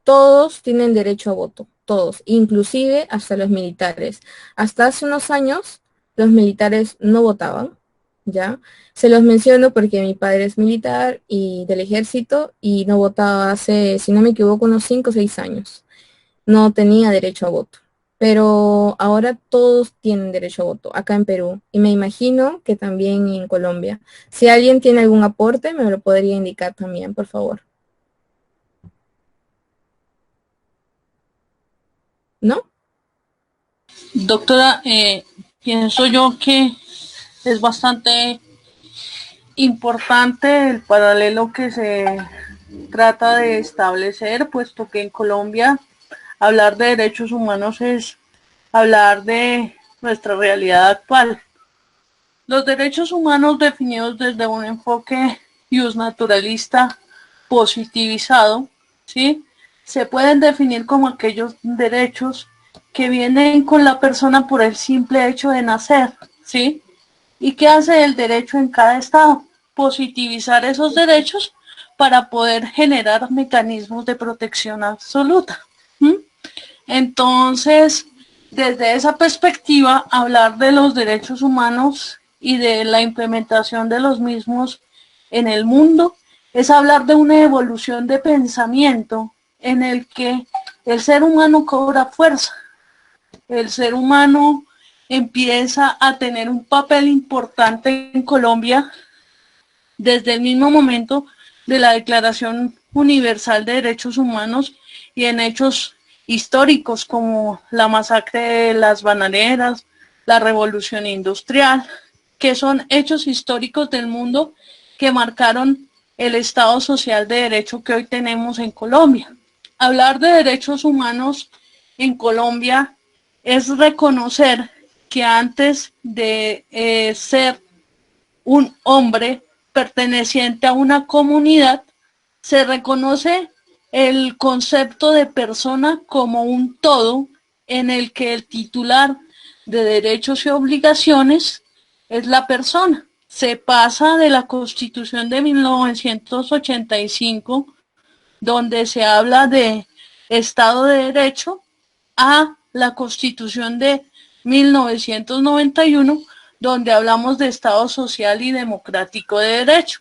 todos tienen derecho a voto, todos, inclusive hasta los militares. Hasta hace unos años, los militares no votaban, ¿ya? Se los menciono porque mi padre es militar y del ejército y no votaba hace, si no me equivoco, unos 5 o 6 años. No tenía derecho a voto. Pero ahora todos tienen derecho a voto acá en Perú y me imagino que también en Colombia. Si alguien tiene algún aporte, me lo podría indicar también, por favor. ¿No? Doctora, pienso yo que es bastante importante el paralelo que se trata de establecer, puesto que en Colombia hablar de derechos humanos es hablar de nuestra realidad actual. Los derechos humanos definidos desde un enfoque naturalista positivizado, ¿sí? Se pueden definir como aquellos derechos que vienen con la persona por el simple hecho de nacer, ¿sí? ¿Y qué hace el derecho en cada estado? Positivizar esos derechos para poder generar mecanismos de protección absoluta. ¿Mm? Entonces, desde esa perspectiva, hablar de los derechos humanos y de la implementación de los mismos en el mundo es hablar de una evolución de pensamiento en el que el ser humano cobra fuerza, el ser humano empieza a tener un papel importante en Colombia desde el mismo momento de la Declaración Universal de Derechos Humanos y en hechos históricos como la masacre de las bananeras, la revolución industrial, que son hechos históricos del mundo que marcaron el Estado social de derecho que hoy tenemos en Colombia. hablar de derechos humanos en Colombia es reconocer que antes de ser un hombre perteneciente a una comunidad, se reconoce el concepto de persona como un todo en el que el titular de derechos y obligaciones es la persona. Se pasa de la Constitución de 1985, donde se habla de Estado de Derecho, a la Constitución de 1991, donde hablamos de Estado social y democrático de derecho.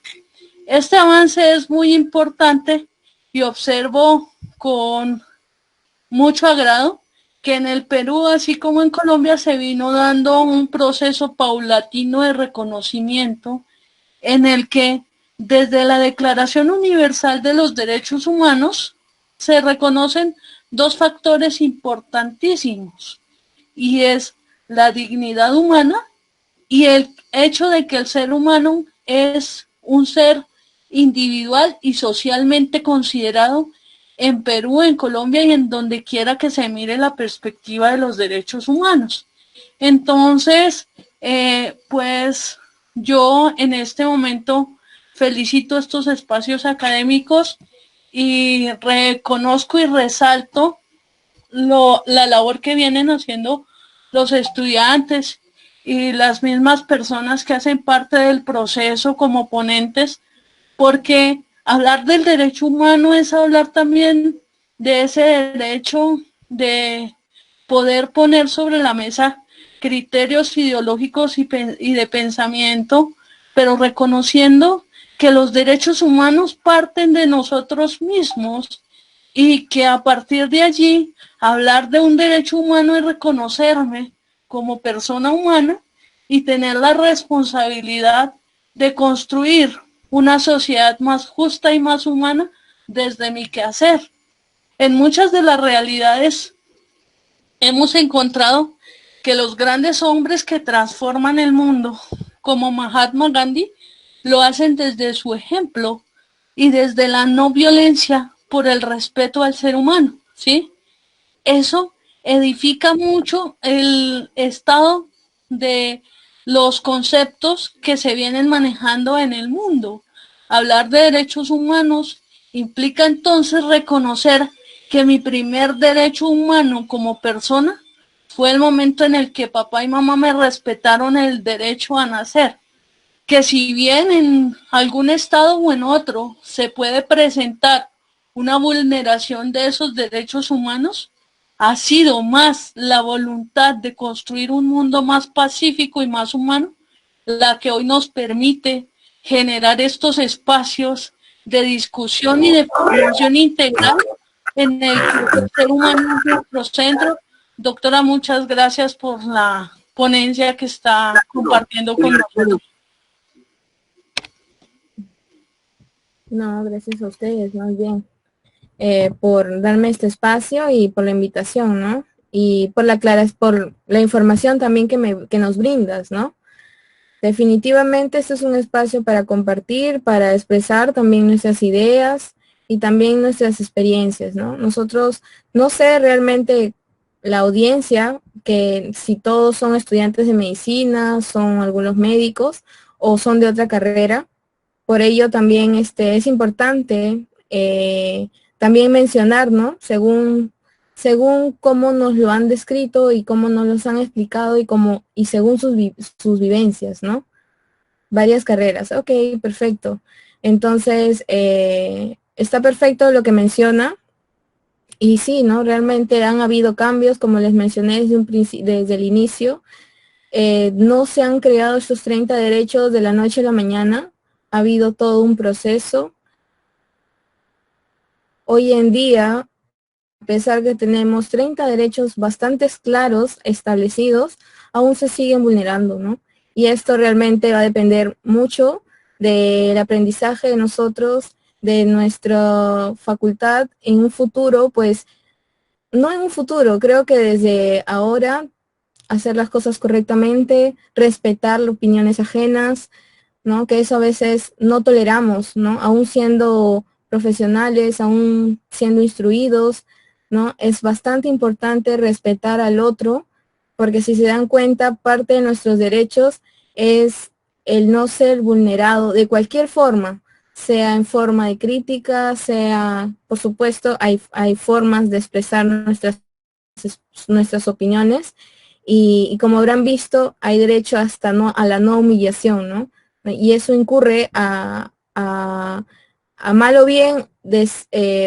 Este avance es muy importante y observo con mucho agrado que en el Perú, así como en Colombia, se vino dando un proceso paulatino de reconocimiento en el que desde la Declaración Universal de los Derechos Humanos se reconocen dos factores importantísimos, y es la dignidad humana y el hecho de que el ser humano es un ser individual y socialmente considerado en Perú, en Colombia y en donde quiera que se mire la perspectiva de los derechos humanos. Entonces, pues yo en este momento felicito estos espacios académicos y reconozco y resalto la labor que vienen haciendo los estudiantes y las mismas personas que hacen parte del proceso como ponentes, porque hablar del derecho humano es hablar también de ese derecho de poder poner sobre la mesa criterios ideológicos y de pensamiento, pero reconociendo que los derechos humanos parten de nosotros mismos y que a partir de allí hablar de un derecho humano es reconocerme como persona humana y tener la responsabilidad de construir una sociedad más justa y más humana desde mi quehacer. En muchas de las realidades hemos encontrado que los grandes hombres que transforman el mundo, como Mahatma Gandhi, lo hacen desde su ejemplo y desde la no violencia por el respeto al ser humano, ¿sí? Eso edifica mucho el estado de los conceptos que se vienen manejando en el mundo. Hablar de derechos humanos implica entonces reconocer que mi primer derecho humano como persona fue el momento en el que papá y mamá me respetaron el derecho a nacer. Que si bien en algún estado o en otro se puede presentar una vulneración de esos derechos humanos, ha sido más la voluntad de construir un mundo más pacífico y más humano la que hoy nos permite generar estos espacios de discusión y de formación integral en el que el ser humano es nuestro centro. Doctora, muchas gracias por la ponencia que está compartiendo con nosotros. No, gracias a ustedes, más bien, por darme este espacio y por la invitación, ¿no? Y por por la información también que nos brindas, ¿no? Definitivamente este es un espacio para compartir, para expresar también nuestras ideas y también nuestras experiencias, ¿no? Nosotros, no sé realmente la audiencia, que si todos son estudiantes de medicina, son algunos médicos o son de otra carrera. Por ello también es importante también mencionar, ¿no? Según cómo nos lo han descrito y cómo nos los han explicado y según sus vivencias, ¿no? Varias carreras. Ok, perfecto. Entonces, está perfecto lo que menciona. Y sí, ¿no? Realmente han habido cambios, como les mencioné desde el inicio. No se han creado estos 30 derechos de la noche a la mañana. Ha habido todo un proceso. Hoy en día, a pesar que tenemos 30 derechos bastante claros, establecidos, aún se siguen vulnerando, ¿no? Y esto realmente va a depender mucho del aprendizaje de nosotros, de nuestra facultad en un futuro, pues, no en un futuro, creo que desde ahora hacer las cosas correctamente, respetar las opiniones ajenas, ¿no? Que eso a veces no toleramos, ¿no? Aún siendo profesionales, aún siendo instruidos, ¿no? Es bastante importante respetar al otro, porque si se dan cuenta, parte de nuestros derechos es el no ser vulnerado de cualquier forma, sea en forma de crítica, sea, por supuesto, hay formas de expresar nuestras opiniones, y como habrán visto, hay derecho hasta a la no humillación, ¿no? Y eso incurre a mal o bien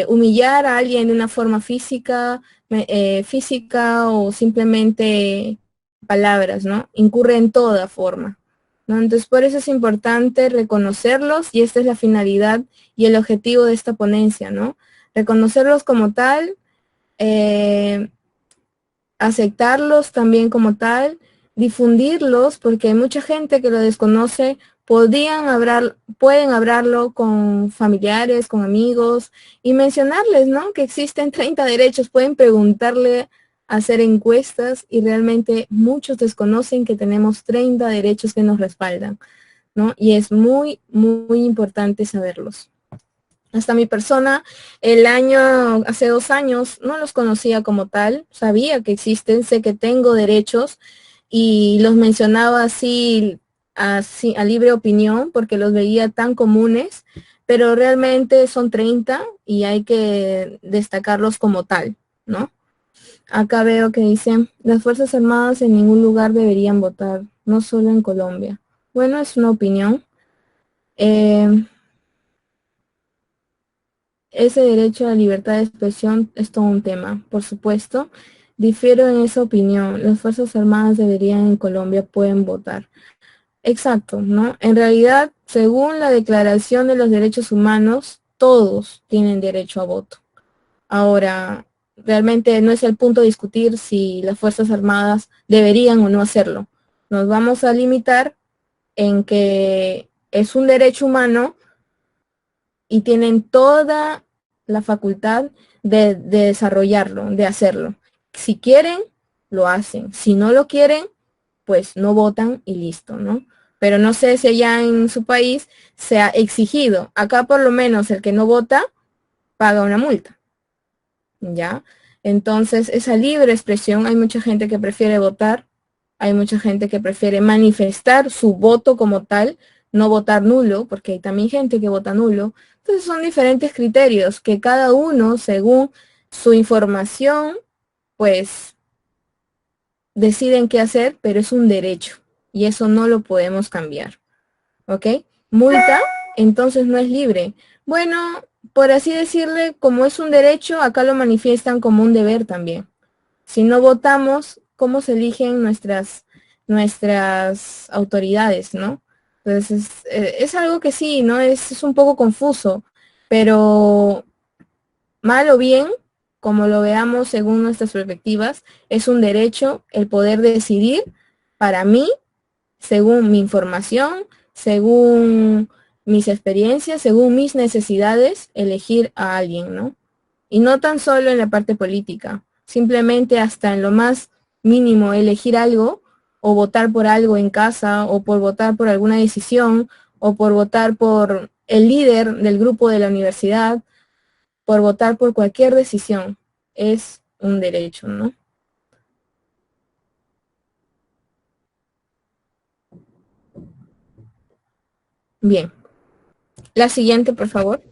humillar a alguien de una forma física o simplemente palabras, ¿no? Incurre en toda forma, ¿no? Entonces, por eso es importante reconocerlos, y esta es la finalidad y el objetivo de esta ponencia, ¿no? Reconocerlos como tal, aceptarlos también como tal, difundirlos, porque hay mucha gente que lo desconoce. Pueden hablarlo con familiares, con amigos, y mencionarles, ¿no? Que existen 30 derechos. Pueden preguntarle, hacer encuestas, y realmente muchos desconocen que tenemos 30 derechos que nos respaldan, ¿no? Y es muy, muy importante saberlos. Hasta mi persona, hace 2 años, no los conocía como tal, sabía que existen, sé que tengo derechos, y los mencionaba así a libre opinión, porque los veía tan comunes, pero realmente son 30 y hay que destacarlos como tal, ¿no? Acá veo que dice, las Fuerzas Armadas en ningún lugar deberían votar, no solo en Colombia. Bueno, es una opinión. Ese derecho a la libertad de expresión es todo un tema, por supuesto. Difiero en esa opinión. Las Fuerzas Armadas deberían en Colombia pueden votar. Exacto, ¿no? En realidad, según la Declaración de los Derechos Humanos, todos tienen derecho a voto. Ahora, realmente no es el punto discutir si las Fuerzas Armadas deberían o no hacerlo. Nos vamos a limitar en que es un derecho humano y tienen toda la facultad de desarrollarlo, de hacerlo. Si quieren, lo hacen. Si no lo quieren, pues no votan y listo, ¿no? Pero no sé si allá en su país se ha exigido. Acá por lo menos el que no vota paga una multa, ¿ya? Entonces, esa libre expresión, hay mucha gente que prefiere votar, hay mucha gente que prefiere manifestar su voto como tal, no votar nulo, porque hay también gente que vota nulo. Entonces, son diferentes criterios que cada uno, según su información, pues deciden qué hacer, pero es un derecho y eso no lo podemos cambiar, ¿ok? Multa, entonces no es libre. Bueno, por así decirle, como es un derecho, acá lo manifiestan como un deber también. Si no votamos, ¿cómo se eligen nuestras autoridades, no? Entonces, es algo que sí, ¿no? Es un poco confuso, pero mal o bien, como lo veamos según nuestras perspectivas, es un derecho el poder decidir para mí, según mi información, según mis experiencias, según mis necesidades, elegir a alguien, ¿no? Y no tan solo en la parte política, simplemente hasta en lo más mínimo, elegir algo o votar por algo en casa o por votar por alguna decisión o por votar por el líder del grupo de la universidad, por votar por cualquier decisión. Es un derecho, ¿no? Bien. La siguiente, por favor.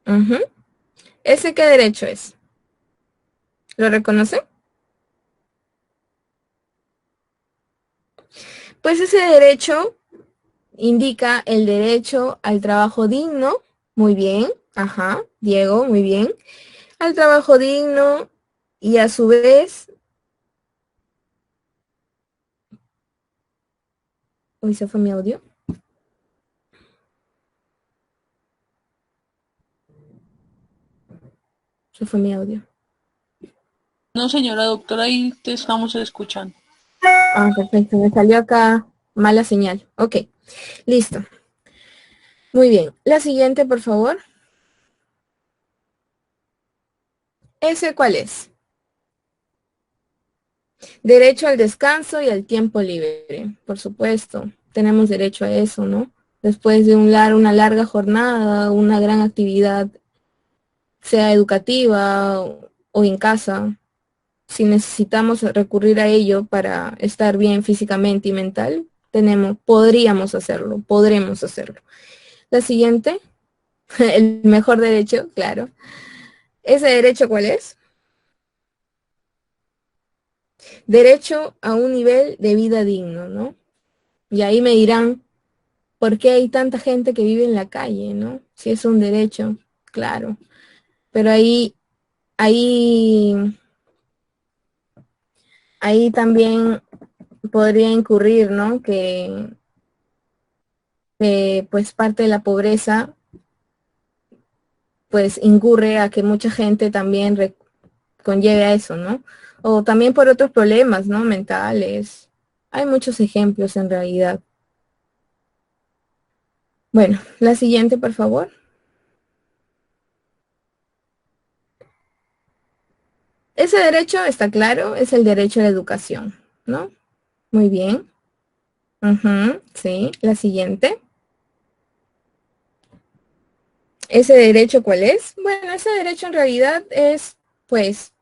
Ujú. ¿Ese qué derecho es? ¿Lo reconoce? Pues ese derecho indica el derecho al trabajo digno. Muy bien. Ajá, Diego, muy bien. Al trabajo digno, y a su vez... Uy, se fue mi audio. Se fue mi audio. No, señora doctora, ahí te estamos escuchando. Ah, perfecto. Me salió acá mala señal. Ok, listo. Muy bien. La siguiente, por favor. ¿Ese cuál es? Derecho al descanso y al tiempo libre, por supuesto. Tenemos derecho a eso, ¿no? Después de una larga jornada, una gran actividad, sea educativa o en casa, si necesitamos recurrir a ello para estar bien físicamente y mental, podremos hacerlo. La siguiente, el mejor derecho, claro. ¿Ese derecho cuál es? Derecho a un nivel de vida digno, ¿no? Y ahí me dirán, ¿por qué hay tanta gente que vive en la calle, no? Si es un derecho, claro. Pero ahí, ahí también podría incurrir, ¿no? Que pues parte de la pobreza pues incurre a que mucha gente también conlleve a eso, ¿no? O también por otros problemas, ¿no? Mentales. Hay muchos ejemplos en realidad. Bueno, la siguiente, por favor. Ese derecho está claro, es el derecho a la educación, ¿no? Muy bien. Ujú, sí, la siguiente. ¿Ese derecho cuál es? Bueno, ese derecho en realidad es, pues,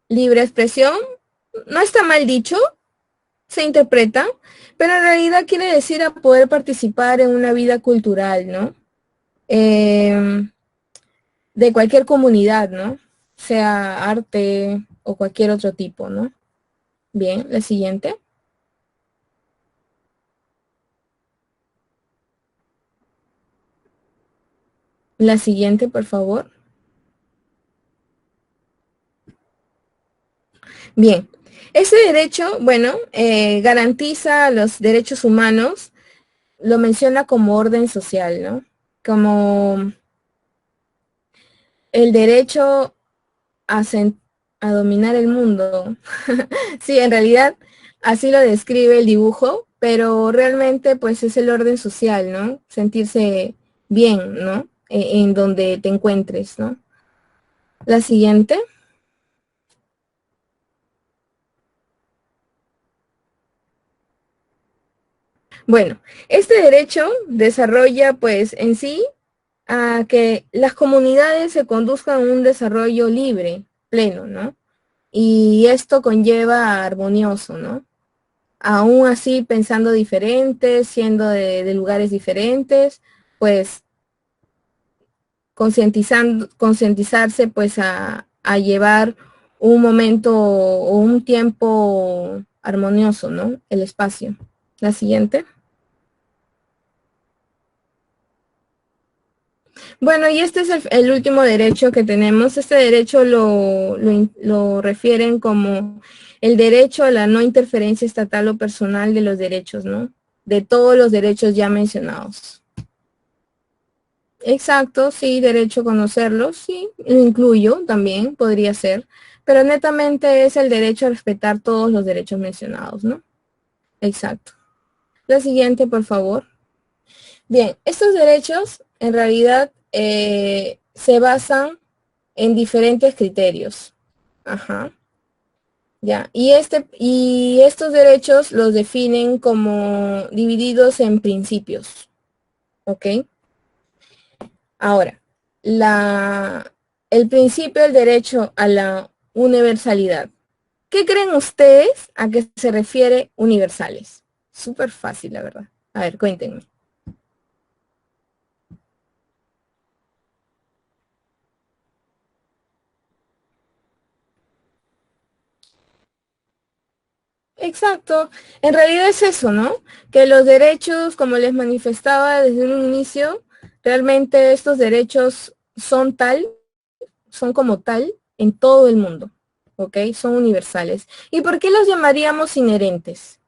libre expresión. No está mal dicho, se interpreta, pero en realidad quiere decir a poder participar en una vida cultural, ¿no? Eh, de cualquier comunidad, ¿no? Sea arte o cualquier otro tipo, ¿no? Bien, la siguiente. La siguiente, por favor. Bien, ese derecho, bueno, garantiza los derechos humanos, lo menciona como orden social, ¿no? Como el derecho a, a dominar el mundo. Sí, en realidad así lo describe el dibujo, pero realmente pues es el orden social, ¿no? Sentirse bien, ¿no? En donde te encuentres, ¿no? La siguiente. Bueno, este derecho desarrolla pues en sí a que las comunidades se conduzcan a un desarrollo libre, pleno, ¿no? Y esto conlleva armonioso, ¿no? Aún así pensando diferentes, siendo de lugares diferentes, pues concientizarse pues a llevar un momento o un tiempo armonioso, ¿no? El espacio. La siguiente. Bueno, y este es el último derecho que tenemos. Este derecho lo refieren como el derecho a la no interferencia estatal o personal de los derechos, ¿no? De todos los derechos ya mencionados. Exacto, sí, derecho a conocerlos, sí, lo incluyo también, podría ser, pero netamente es el derecho a respetar todos los derechos mencionados, ¿no? Exacto. La siguiente, por favor. Bien, estos derechos en realidad se basan en diferentes criterios. Ajá. Ya. Y estos derechos los definen como divididos en principios. ¿Ok? Ahora, el principio del derecho a la universalidad. ¿Qué creen ustedes a qué se refiere universales? Súper fácil, la verdad. A ver, cuéntenme. Exacto. En realidad es eso, ¿no? Que los derechos, como les manifestaba desde un inicio, realmente estos derechos son como tal en todo el mundo, ¿ok? Son universales. ¿Y por qué los llamaríamos inherentes?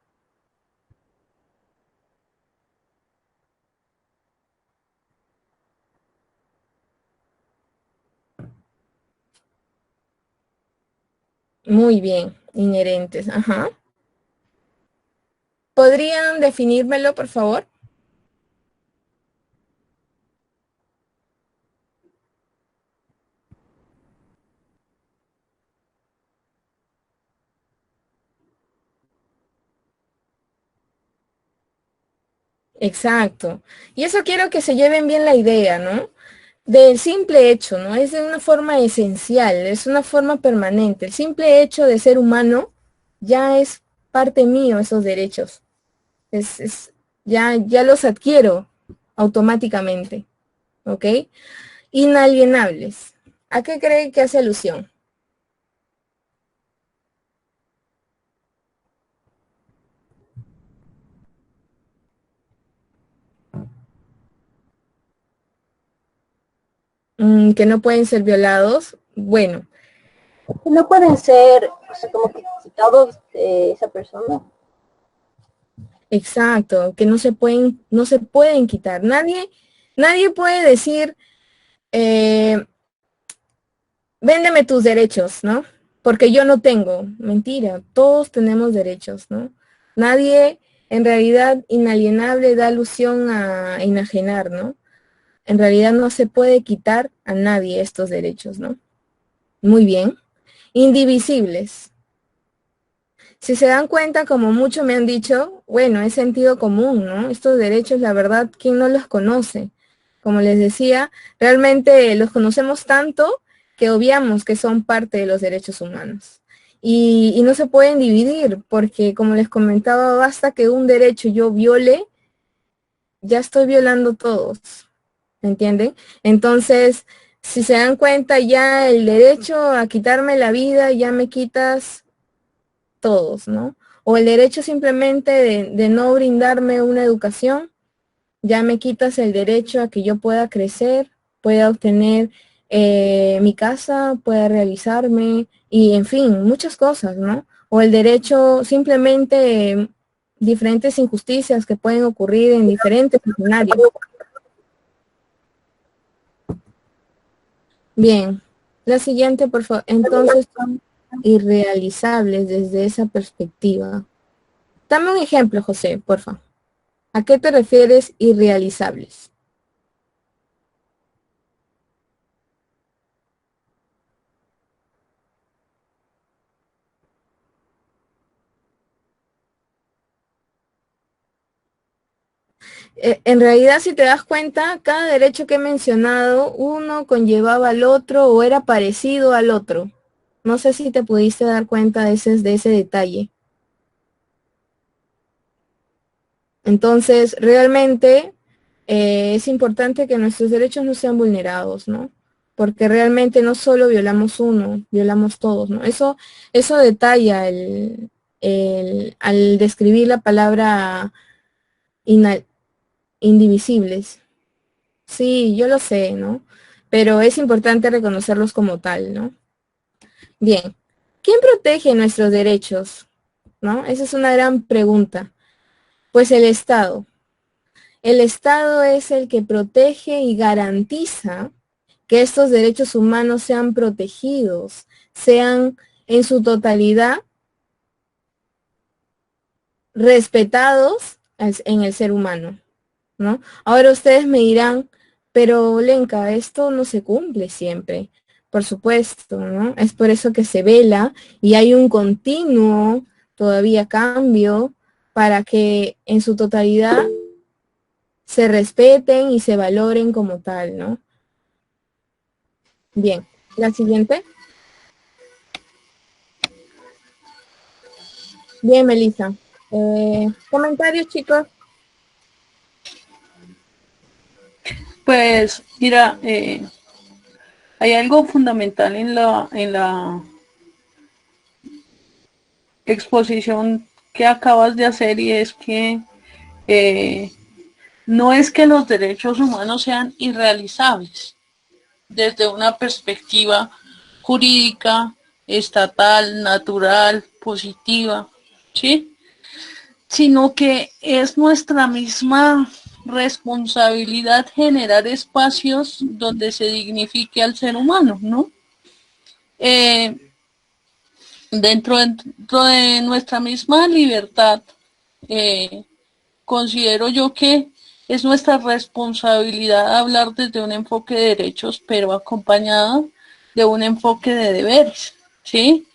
Muy bien, inherentes, ajá. ¿Podrían definírmelo, por favor? Exacto. Y eso quiero que se lleven bien la idea, ¿no? Del simple hecho, ¿no? Es de una forma esencial, es una forma permanente. El simple hecho de ser humano ya es parte mío, esos derechos. Ya los adquiero automáticamente, ¿ok? Inalienables. ¿A qué cree que hace alusión? Que no pueden ser violados. Bueno, No pueden ser, o sea, como que quitados de esa persona. exacto, que no se pueden quitar. Nadie puede decir, véndeme tus derechos, ¿no? Porque yo no tengo. Mentira, todos tenemos derechos, ¿no? Nadie, en realidad, inalienable da alusión a enajenar, ¿no? En realidad no se puede quitar a nadie estos derechos, ¿no? Muy bien. Indivisibles. Si se dan cuenta, como muchos me han dicho, bueno, es sentido común, ¿no? Estos derechos, la verdad, ¿quién no los conoce? Como les decía, realmente los conocemos tanto que obviamos que son parte de los derechos humanos. Y no se pueden dividir, porque como les comentaba, basta que un derecho yo viole, ya estoy violando todos, ¿me entienden? Entonces, si se dan cuenta, ya el derecho a quitarme la vida, ya me quitas todos, ¿no? O el derecho simplemente de no brindarme una educación, ya me quitas el derecho a que yo pueda crecer, pueda obtener mi casa, pueda realizarme y en fin, muchas cosas, ¿no? O el derecho simplemente diferentes injusticias que pueden ocurrir en diferentes escenarios. Bien, la siguiente, por favor. Entonces son irrealizables desde esa perspectiva. Dame un ejemplo, José, por favor. ¿A qué te refieres irrealizables? En realidad, si te das cuenta, cada derecho que he mencionado, uno conllevaba al otro o era parecido al otro. No sé si te pudiste dar cuenta de ese detalle. Entonces, realmente es importante que nuestros derechos no sean vulnerados, ¿no? Porque realmente no solo violamos uno, violamos todos, ¿no? Eso detalla al describir la palabra indivisibles. Sí, yo lo sé, ¿no? Pero es importante reconocerlos como tal, ¿no? Bien, ¿quién protege nuestros derechos? ¿No? Esa es una gran pregunta. Pues el Estado. El Estado es el que protege y garantiza que estos derechos humanos sean protegidos, sean en su totalidad respetados en el ser humano, ¿no? Ahora ustedes me dirán, pero Lenka, esto no se cumple siempre. Por supuesto, ¿no? Es por eso que se vela y hay un continuo todavía cambio para que en su totalidad se respeten y se valoren como tal, ¿no? Bien, la siguiente. Bien, Melissa. Comentarios, chicos. Pues mira, hay algo fundamental en la exposición que acabas de hacer y es que eh, no es que los derechos humanos sean irrealizables desde una perspectiva jurídica, estatal, natural, positiva, ¿sí? Sino que es nuestra misma responsabilidad generar espacios donde se dignifique al ser humano, ¿no? Eh, dentro de nuestra misma libertad, eh, considero yo que es nuestra responsabilidad hablar desde un enfoque de derechos, pero acompañado de un enfoque de deberes, ¿sí?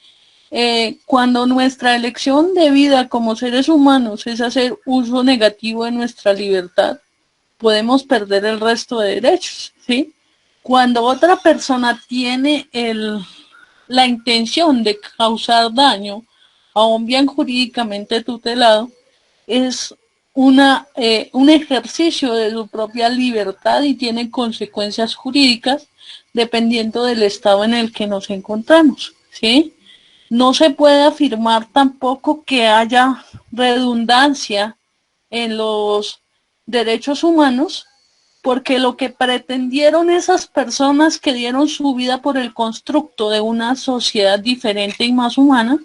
cuando nuestra elección de vida como seres humanos es hacer uso negativo de nuestra libertad, podemos perder el resto de derechos, ¿sí? Cuando otra persona tiene la intención de causar daño a un bien jurídicamente tutelado, es un ejercicio de su propia libertad y tiene consecuencias jurídicas dependiendo del estado en el que nos encontramos, ¿sí? No se puede afirmar tampoco que haya redundancia en los derechos humanos, porque lo que pretendieron esas personas que dieron su vida por el constructo de una sociedad diferente y más humana,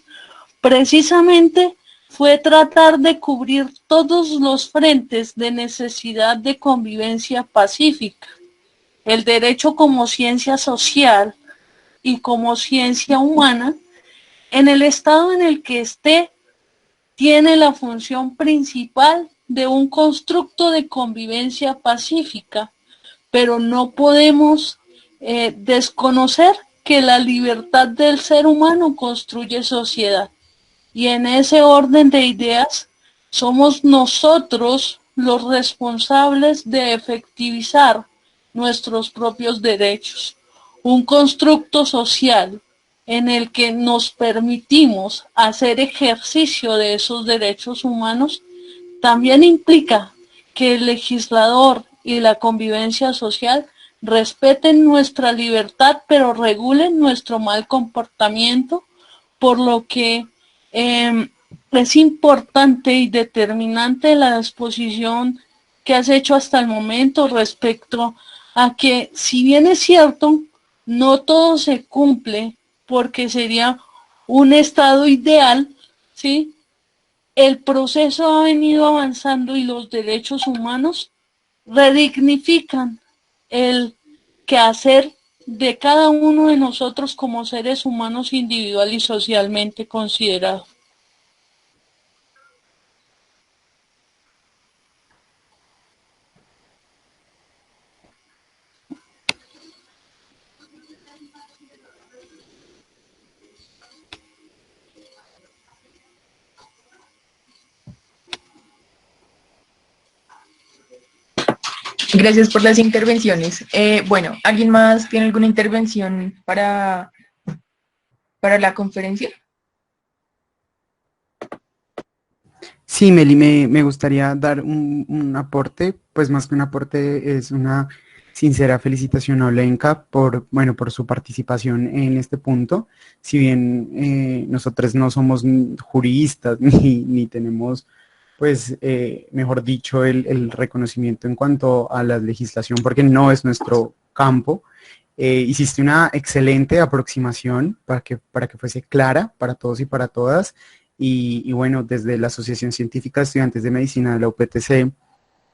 precisamente fue tratar de cubrir todos los frentes de necesidad de convivencia pacífica. El derecho como ciencia social y como ciencia humana, en el estado en el que esté, tiene la función principal de un constructo de convivencia pacífica, pero no podemos desconocer que la libertad del ser humano construye sociedad. Y en ese orden de ideas, somos nosotros los responsables de efectivizar nuestros propios derechos. Un constructo social en el que nos permitimos hacer ejercicio de esos derechos humanos también implica que el legislador y la convivencia social respeten nuestra libertad, pero regulen nuestro mal comportamiento, por lo que es importante y determinante la exposición que has hecho hasta el momento respecto a que, si bien es cierto, no todo se cumple porque sería un estado ideal, ¿sí? El proceso ha venido avanzando y los derechos humanos redignifican el quehacer de cada uno de nosotros como seres humanos individual y socialmente considerados. Gracias por las intervenciones. Bueno, ¿alguien más tiene alguna intervención para la conferencia? Sí, Meli, me gustaría dar un aporte, pues más que un aporte, es una sincera felicitación a Olenka por, bueno, por su participación en este punto. Si bien nosotros no somos juristas ni tenemos, pues, mejor dicho, el reconocimiento en cuanto a la legislación, porque no es nuestro campo, hiciste una excelente aproximación para que fuese clara para todos y para todas. Y bueno, desde la Asociación Científica de Estudiantes de Medicina de la UPTC,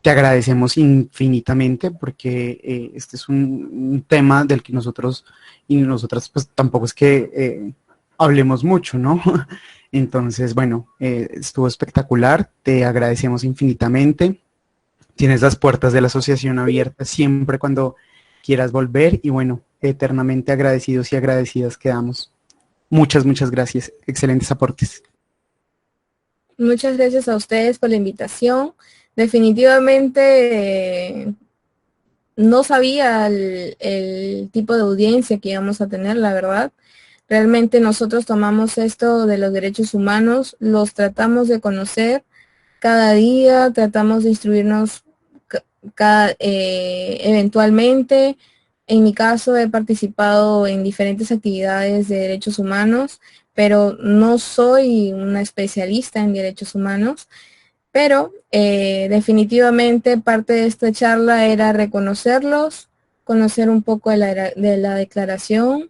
te agradecemos infinitamente porque este es un tema del que nosotros y nosotras pues tampoco es que hablemos mucho, ¿no? Entonces, bueno, estuvo espectacular, te agradecemos infinitamente. Tienes las puertas de la asociación abiertas siempre cuando quieras volver y bueno, eternamente agradecidos y agradecidas quedamos. Muchas, muchas gracias. Excelentes aportes. Muchas gracias a ustedes por la invitación. Definitivamente no sabía el tipo de audiencia que íbamos a tener, la verdad. Realmente nosotros tomamos esto de los derechos humanos, los tratamos de conocer cada día, tratamos de instruirnos eventualmente. En mi caso he participado en diferentes actividades de derechos humanos, pero no soy una especialista en derechos humanos, pero definitivamente parte de esta charla era reconocerlos, conocer un poco de la declaración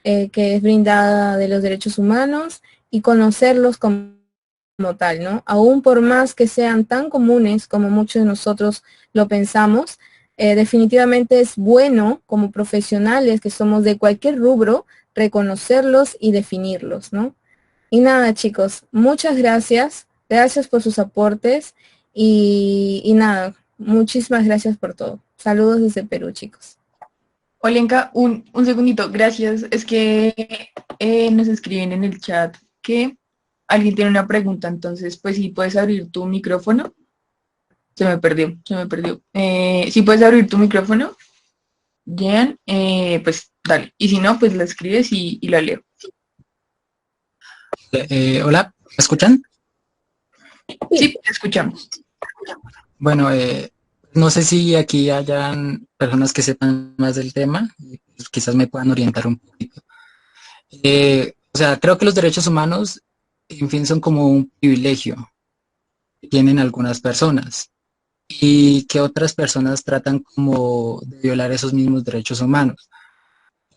que es brindada de los derechos humanos y conocerlos como tal, ¿no? Aún por más que sean tan comunes como muchos de nosotros lo pensamos, definitivamente es bueno como profesionales que somos de cualquier rubro reconocerlos y definirlos, ¿no? Y nada, chicos, muchas gracias. Gracias por sus aportes y nada, muchísimas gracias por todo. Saludos desde Perú, chicos. Olenka, un segundito, gracias. Es que nos escriben en el chat que alguien tiene una pregunta, entonces, pues si puedes abrir tu micrófono. Se me perdió, se me perdió. Si puedes abrir tu micrófono, Jean, pues dale. Y si no, pues la escribes y la leo. Hola, ¿me escuchan? Sí, te escuchamos. Bueno, no sé si aquí hayan personas que sepan más del tema, y pues quizás me puedan orientar un poquito. O sea, creo que los derechos humanos, en fin, son como un privilegio que tienen algunas personas y que otras personas tratan como de violar esos mismos derechos humanos.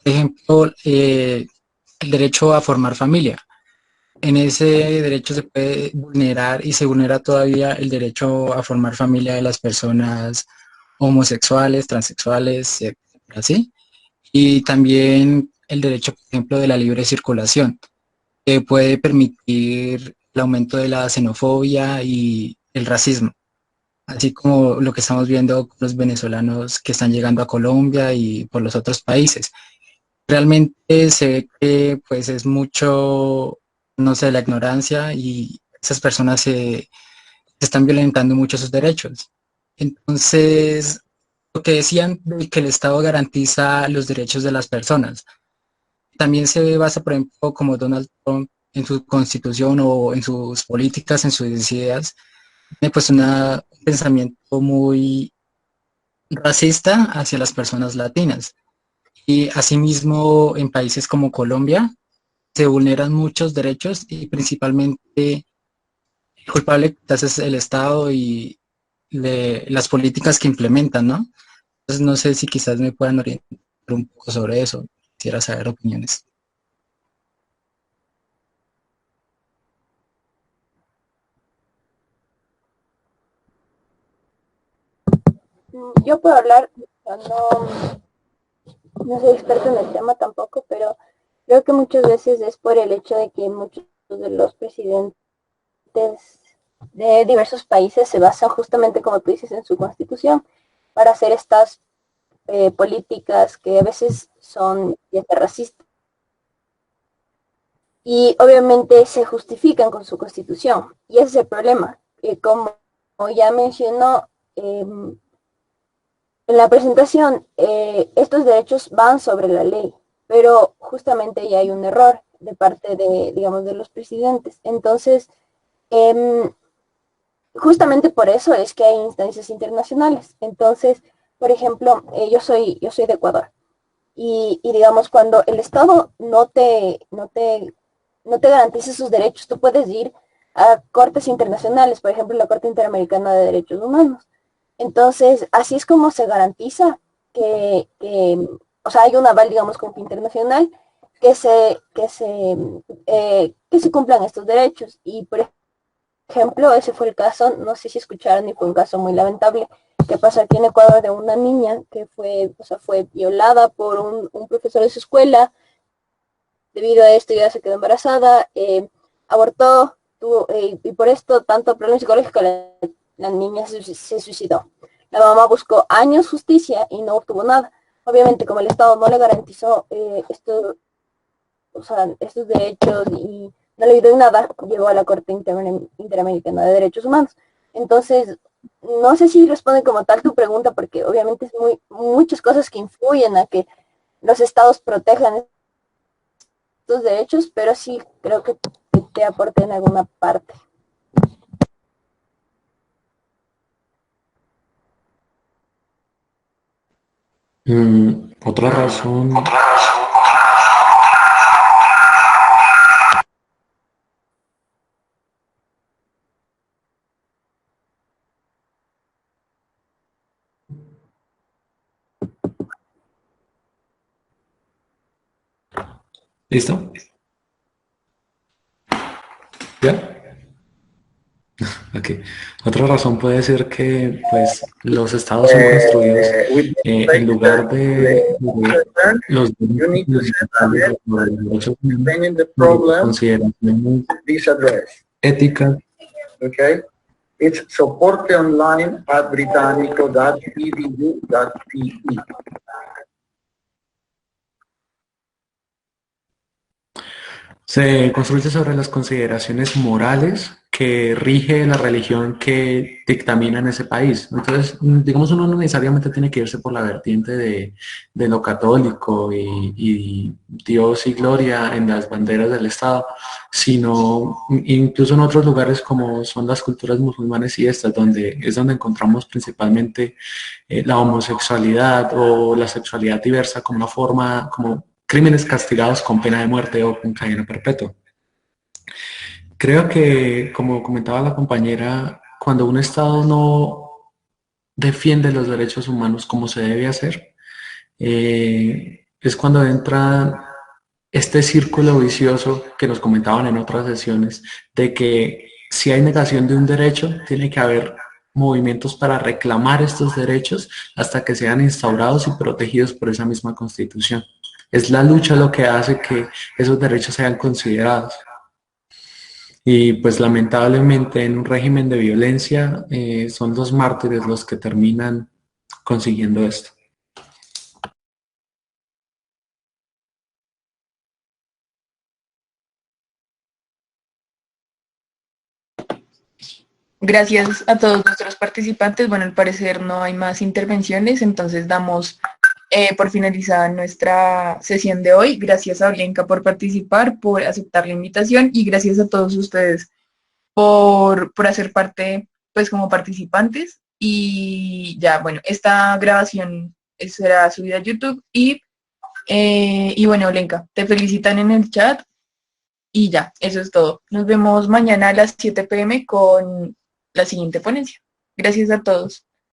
Por ejemplo, el derecho a formar familia. En ese derecho se puede vulnerar y se vulnera todavía el derecho a formar familia de las personas homosexuales, transexuales, etcétera, ¿sí? Y también el derecho, por ejemplo, de la libre circulación, que puede permitir el aumento de la xenofobia y el racismo, así como lo que estamos viendo con los venezolanos que están llegando a Colombia y por los otros países. Realmente se ve que pues es mucho, no sé, la ignorancia y esas personas se están violentando mucho sus derechos. Entonces, lo que decían de que el Estado garantiza los derechos de las personas, también se basa, por ejemplo, como Donald Trump en su constitución o en sus políticas, en sus ideas, tiene pues un pensamiento muy racista hacia las personas latinas. Y asimismo, en países como Colombia, se vulneran muchos derechos y principalmente el culpable quizás es el Estado y las políticas que implementan, ¿no? Entonces no sé si quizás me puedan orientar un poco sobre eso. Quisiera saber opiniones. Yo puedo hablar, no soy experto en el tema tampoco, pero creo que muchas veces es por el hecho de que muchos de los presidentes de diversos países se basan justamente, como tú dices, en su constitución para hacer estas políticas que a veces son racistas y obviamente se justifican con su constitución. Y ese es el problema. Como ya mencionó en la presentación, estos derechos van sobre la ley, pero justamente ya hay un error de parte de, digamos, de los presidentes. Entonces, justamente por eso es que hay instancias internacionales. Entonces, por ejemplo, yo soy de Ecuador. Y digamos, cuando el Estado no te garantiza sus derechos, tú puedes ir a cortes internacionales, por ejemplo, la Corte Interamericana de Derechos Humanos. Entonces, así es como se garantiza o sea, hay un aval, digamos, como que internacional que se cumplan estos derechos. Y, por ejemplo, ese fue el caso, no sé si escucharon, y fue un caso muy lamentable que pasó aquí en Ecuador de una niña que fue, o sea, fue violada por un profesor de su escuela. Debido a esto ya se quedó embarazada, abortó, y por esto tanto problema psicológico, la niña se suicidó. La mamá buscó años justicia y no obtuvo nada. Obviamente, como el Estado no le garantizó o sea, estos derechos y no le dio nada, llegó a la Corte Interamericana de Derechos Humanos. Entonces, no sé si responde como tal tu pregunta, porque obviamente es muchas cosas que influyen a que los estados protejan estos derechos, pero sí creo que te aporte en alguna parte. Otra razón, ¿listo? ¿Ya? Ok. Otra razón puede ser que pues los estados son construidos en lugar de los derechos humanos por consideraciones éticas. Okay? It's soporte online at britannico.edu.pe. Se construye sobre las consideraciones morales que rige la religión que dictamina en ese país. Entonces, digamos, uno no necesariamente tiene que irse por la vertiente de lo católico y Dios y gloria en las banderas del Estado, sino incluso en otros lugares como son las culturas musulmanes y estas, donde es donde encontramos principalmente la homosexualidad o la sexualidad diversa como una forma, como crímenes castigados con pena de muerte o con cadena perpetua. Creo que, como comentaba la compañera, cuando un Estado no defiende los derechos humanos como se debe hacer, es cuando entra este círculo vicioso que nos comentaban en otras sesiones, de que si hay negación de un derecho, tiene que haber movimientos para reclamar estos derechos hasta que sean instaurados y protegidos por esa misma Constitución. Es la lucha lo que hace que esos derechos sean considerados. Y pues lamentablemente en un régimen de violencia son los mártires los que terminan consiguiendo esto. Gracias a todos nuestros participantes. Bueno, al parecer no hay más intervenciones, entonces damos por finalizada nuestra sesión de hoy. Gracias a Olenka por participar, por aceptar la invitación y gracias a todos ustedes por hacer parte, pues, como participantes. Y ya, bueno, esta grabación será subida a YouTube y bueno, Olenka, te felicitan en el chat y ya, eso es todo. Nos vemos mañana a las 7 p.m. con la siguiente ponencia. Gracias a todos.